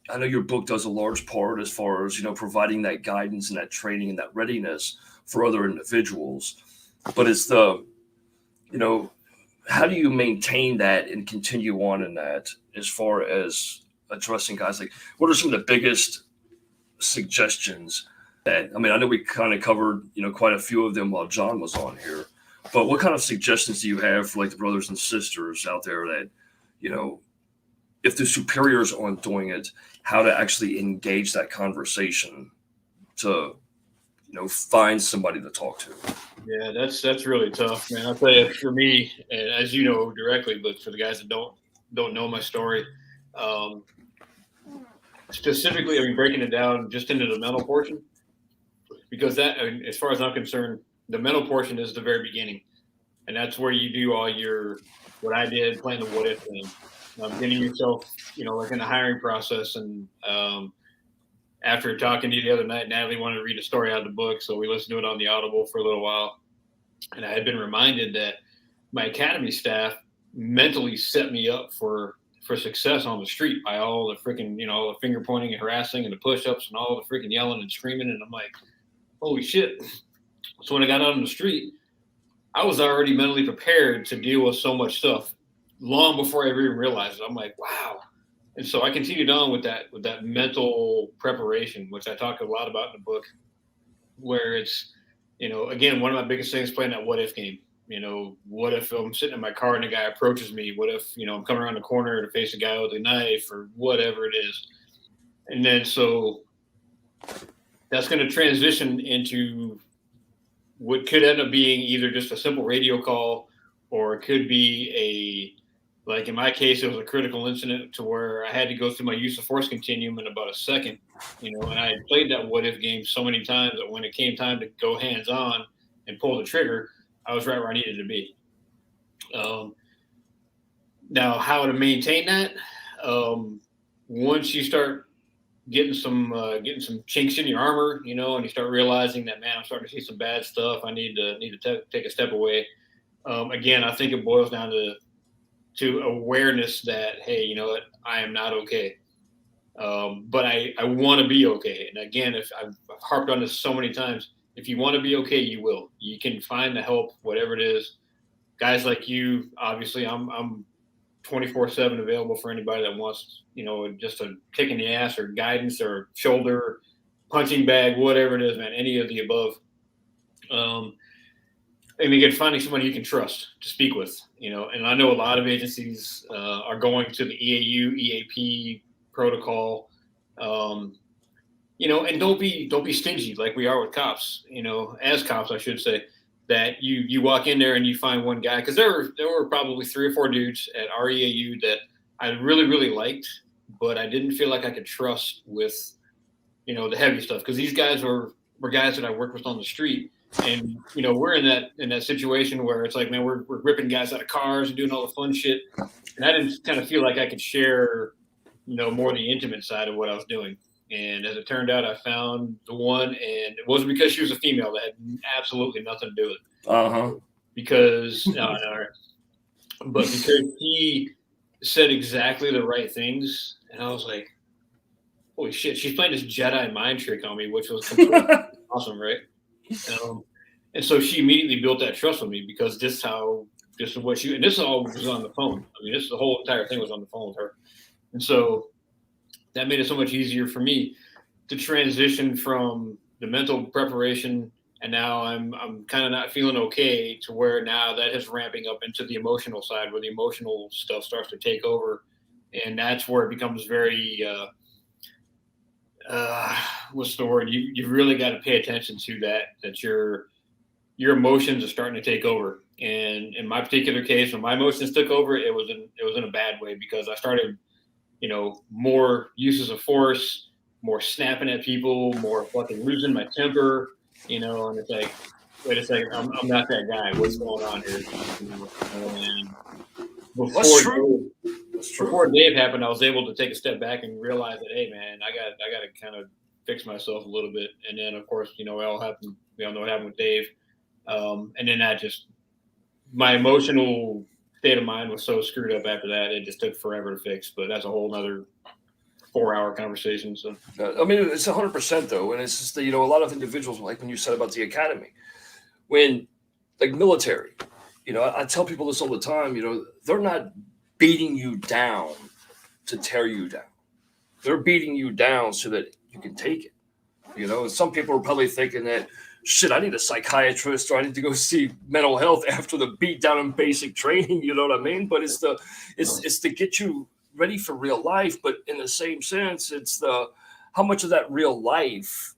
I know your book does a large part as far as providing that guidance and that training and that readiness for other individuals, but it's how do you maintain that and continue on in that as far as addressing guys? Like, what are some of the biggest suggestions that, I know we kind of covered, quite a few of them while John was on here, but what kind of suggestions do you have for like the brothers and sisters out there that, if the superiors aren't doing it, how to actually engage that conversation to, find somebody to talk to? Yeah, that's really tough, man. I'll tell you, for me, and as you know directly, but for the guys that don't know my story, specifically, breaking it down just into the mental portion, because that, as far as I'm concerned, the mental portion is the very beginning, and that's where you do all your what I did, playing the what if thing, getting yourself, like in the hiring process, and after talking to you the other night, Natalie wanted to read a story out of the book, so we listened to it on the Audible for a little while. And I had been reminded that my academy staff mentally set me up for success on the street by all the freaking, the finger pointing and harassing and the push-ups and all the freaking yelling and screaming. And I'm like, holy shit. So when I got out on the street, I was already mentally prepared to deal with so much stuff long before I even realized it. I'm like, wow. And so I continued on with that mental preparation, which I talk a lot about in the book, where it's, again, one of my biggest things playing that what if game. What if I'm sitting in my car and a guy approaches me? What if, I'm coming around the corner to face a guy with a knife or whatever it is? And then so that's going to transition into what could end up being either just a simple radio call, or it could be like in my case, it was a critical incident to where I had to go through my use of force continuum in about a second, and I had played that what if game so many times that when it came time to go hands on and pull the trigger, I was right where I needed to be. Now, how to maintain that? Once you start getting some chinks in your armor, and you start realizing that, man, I'm starting to see some bad stuff. I need to take a step away. Again, I think it boils down to awareness that, hey, you know what, I am not okay. But I want to be okay. And again, if I've harped on this so many times, if you want to be okay, you will. You can find the help, whatever it is. Guys like you, obviously, I'm 24/7 available for anybody that wants, just a kick in the ass or guidance or shoulder, punching bag, whatever it is, man, any of the above. And again, finding somebody you can trust to speak with, and I know a lot of agencies are going to the EAU, EAP protocol, and don't be stingy like we are with cops, as cops, I should say, that you walk in there and you find one guy, because there were probably 3 or 4 dudes at our EAU that I really, really liked, but I didn't feel like I could trust with, the heavy stuff, because these guys were guys that I worked with on the street. And, we're in that situation where it's like, man, we're ripping guys out of cars and doing all the fun shit. And I didn't kind of feel like I could share, more of the intimate side of what I was doing. And as it turned out, I found the one, and it wasn't because she was a female. That had absolutely nothing to do with it. Uh-huh. Because but because he said exactly the right things, and I was like, holy shit, she's playing this Jedi mind trick on me, which was completely awesome, right? And so she immediately built that trust with me, because this is what she, and this all was on the phone. I mean, the whole entire thing was on the phone with her. And so that made it so much easier for me to transition from the mental preparation, and now I'm kind of not feeling okay, to where now that is ramping up into the emotional side, where the emotional stuff starts to take over, and that's where it becomes very what's the word? You really got to pay attention to that your emotions are starting to take over. And in my particular case, when my emotions took over, it was in a bad way, because I started, more uses of force, more snapping at people, more fucking losing my temper, and it's like, wait a second, I'm not that guy. What's going on here? And before Dave happened, I was able to take a step back and realize that, hey man, I got to kind of fix myself a little bit. And then of course, we all know what happened with Dave. And then my emotional state of mind was so screwed up after that, it just took forever to fix. But that's a whole nother 4-hour conversation. So I mean, it's 100% though, and it's just that, a lot of individuals, like when you said about the academy, when like military, I tell people this all the time. They're not beating you down to tear you down. They're beating you down so that you can take it. And some people are probably thinking that, shit, I need a psychiatrist, or I need to go see mental health after the beat down in basic training. You know what I mean? But it's to get you ready for real life. But in the same sense, it's how much of that real life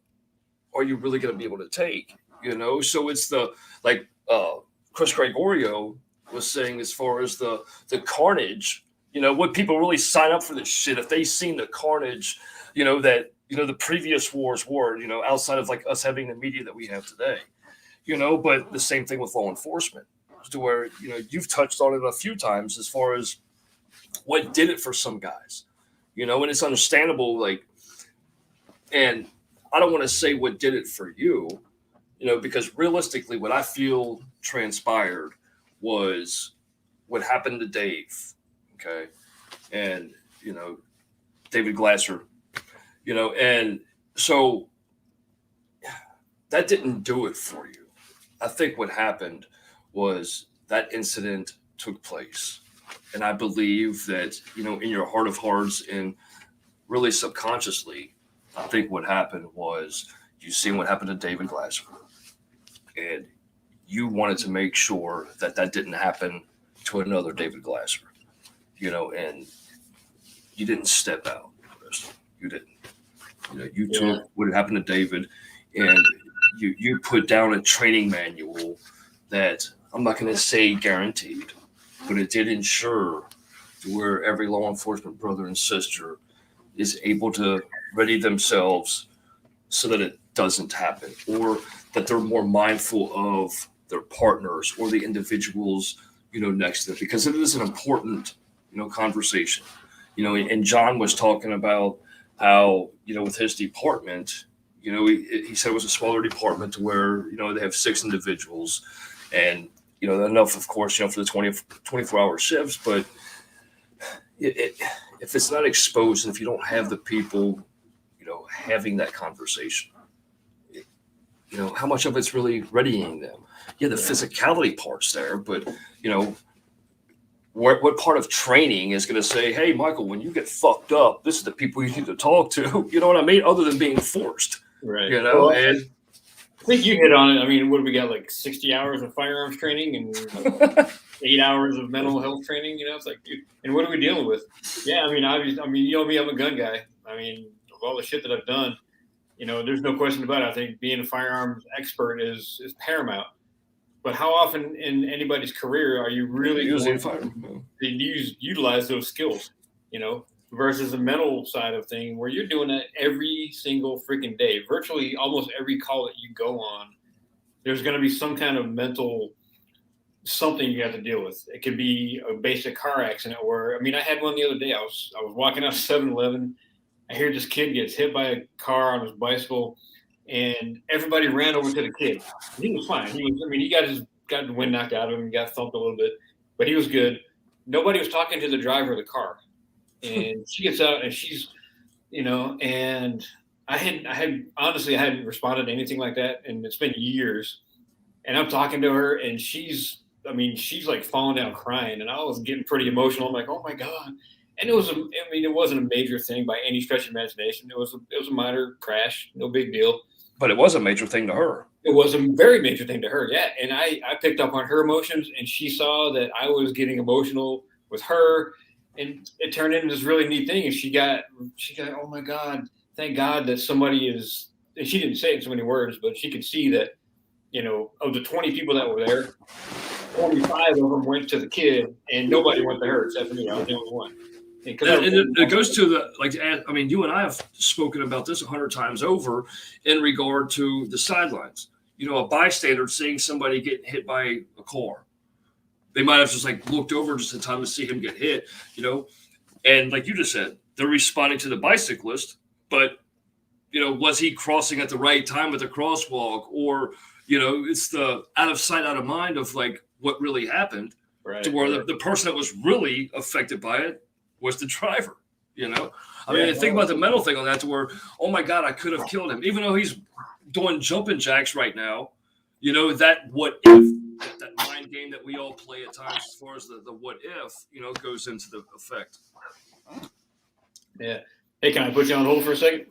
are you really going to be able to take? So it's Chris Gregorio was saying, as far as the carnage, would people really sign up for this shit if they seen the carnage, that the previous wars were, outside of like us having the media that we have today, but the same thing with law enforcement, to where, you've touched on it a few times, as far as what did it for some guys, and it's understandable, and I don't want to say what did it for you, because realistically what I feel transpired was what happened to Dave. Okay. And, David Glasser, and so that didn't do it for you. I think what happened was that incident took place. And I believe that, in your heart of hearts and really subconsciously, I think what happened was you seen what happened to David Glasser. And you wanted to make sure that didn't happen to another David Glasser, and you didn't step out. You didn't. You took what happened to David, and you put down a training manual that, I'm not going to say guaranteed, but it did ensure to where every law enforcement brother and sister is able to ready themselves so that it doesn't happen, or that they're more mindful of their partners or the individuals, next to them, because it is an important, conversation, and Jon was talking about how, with his department, he said it was a smaller department to where, they have 6 individuals, and, enough, of course, for the 24-hour shifts, but if it's not exposed, and if you don't have the people, having that conversation, how much of it's really readying them? Yeah, the physicality part's there, but, what part of training is going to say, hey, Michael, when you get fucked up, this is the people you need to talk to, you know what I mean? Other than being forced, right. And I think you hit on it. I mean, what do we got, like 60 hours of firearms training and 8 hours of mental health training? It's like, dude, and what are we dealing with? Yeah, I mean, obviously, me, I'm a gun guy. I mean, of all the shit that I've done, there's no question about it. I think being a firearms expert is paramount. But how often in anybody's career are you really using to utilize those skills, versus the mental side of thing, where you're doing that every single freaking day? Virtually almost every call that you go on, there's going to be some kind of mental something you have to deal with. It could be a basic car accident, or, I mean, I had one the other day. I was walking out of 7-Eleven, I hear this kid gets hit by a car on his bicycle, and everybody ran over to the kid. He was fine. He got the wind knocked out of him, got thumped a little bit, but he was good. Nobody was talking to the driver of the car. And she gets out and she's, and I hadn't responded to anything like that. And it's been years. And I'm talking to her and she's like falling down crying. And I was getting pretty emotional. I'm like, oh my God. And it wasn't a major thing by any stretch of imagination. It was a minor crash, no big deal. But it was a major thing to her. It was a very major thing to her, yeah. And I picked up on her emotions, and she saw that I was getting emotional with her, and it turned into this really neat thing. And she got, oh my God, thank God that somebody is. And she didn't say it in so many words, but she could see that, of the 20 people that were there, 25 of them went to the kid, and nobody went to her except for me. I was the only one. And it goes to you and I have spoken about this 100 times over in regard to the sidelines. A bystander seeing somebody get hit by a car. They might have just looked over just in time to see him get hit, and like you just said, they're responding to the bicyclist, but, was he crossing at the right time at the crosswalk, or, it's the out of sight, out of mind of what really happened, right, to where the person that was really affected by it was the driver, think about the mental thing on that, to where, oh my God, I could have killed him, even though he's doing jumping jacks right now. That what if, that mind game that we all play at times, as far as the what if, goes into the effect. Yeah. Hey, can I put you on hold for a second?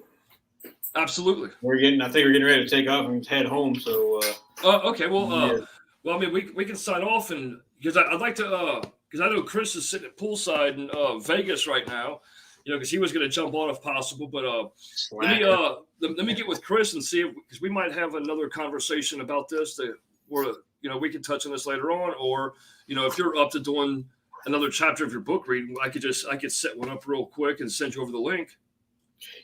Absolutely. I think we're getting ready to take off and head home. So. Okay. Well. Yeah. Well, we can sign off, and because I'd like to, because I know Chris is sitting at poolside in Vegas right now, because he was going to jump on if possible. But let me get with Chris and see, because we might have another conversation about this where we can touch on this later on, or if you're up to doing another chapter of your book reading, I could set one up real quick and send you over the link.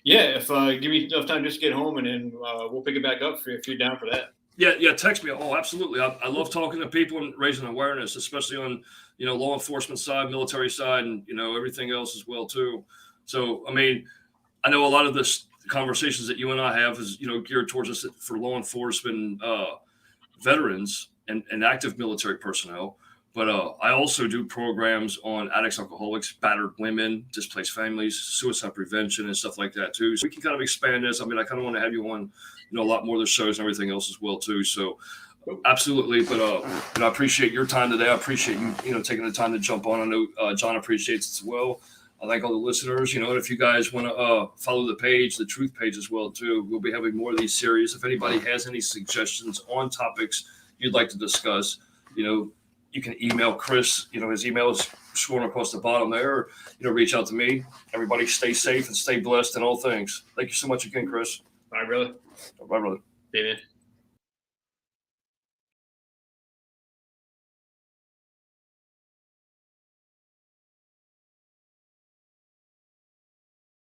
Yeah, if give me enough time just to get home, and then we'll pick it back up if you're down for that. Yeah, text me. Oh, absolutely. I love talking to people and raising awareness, especially on, law enforcement side, military side, and, everything else as well, too. So, I know a lot of this conversations that you and I have is, geared towards us for law enforcement veterans and active military personnel. But I also do programs on addicts, alcoholics, battered women, displaced families, suicide prevention, and stuff like that, too. So we can kind of expand this. I kind of want to have you on, a lot more of the shows and everything else as well, too. So absolutely. But, I appreciate your time today. I appreciate you, taking the time to jump on. I know John appreciates it as well. I thank all the listeners. If you guys want to follow the page, the Truth page as well, too, we'll be having more of these series. If anybody has any suggestions on topics you'd like to discuss, you can email Chris. His email is scrolling across the bottom there. Reach out to me. Everybody stay safe and stay blessed in all things. Thank you so much again, Chris. Bye, brother. Bye, brother. See you, man.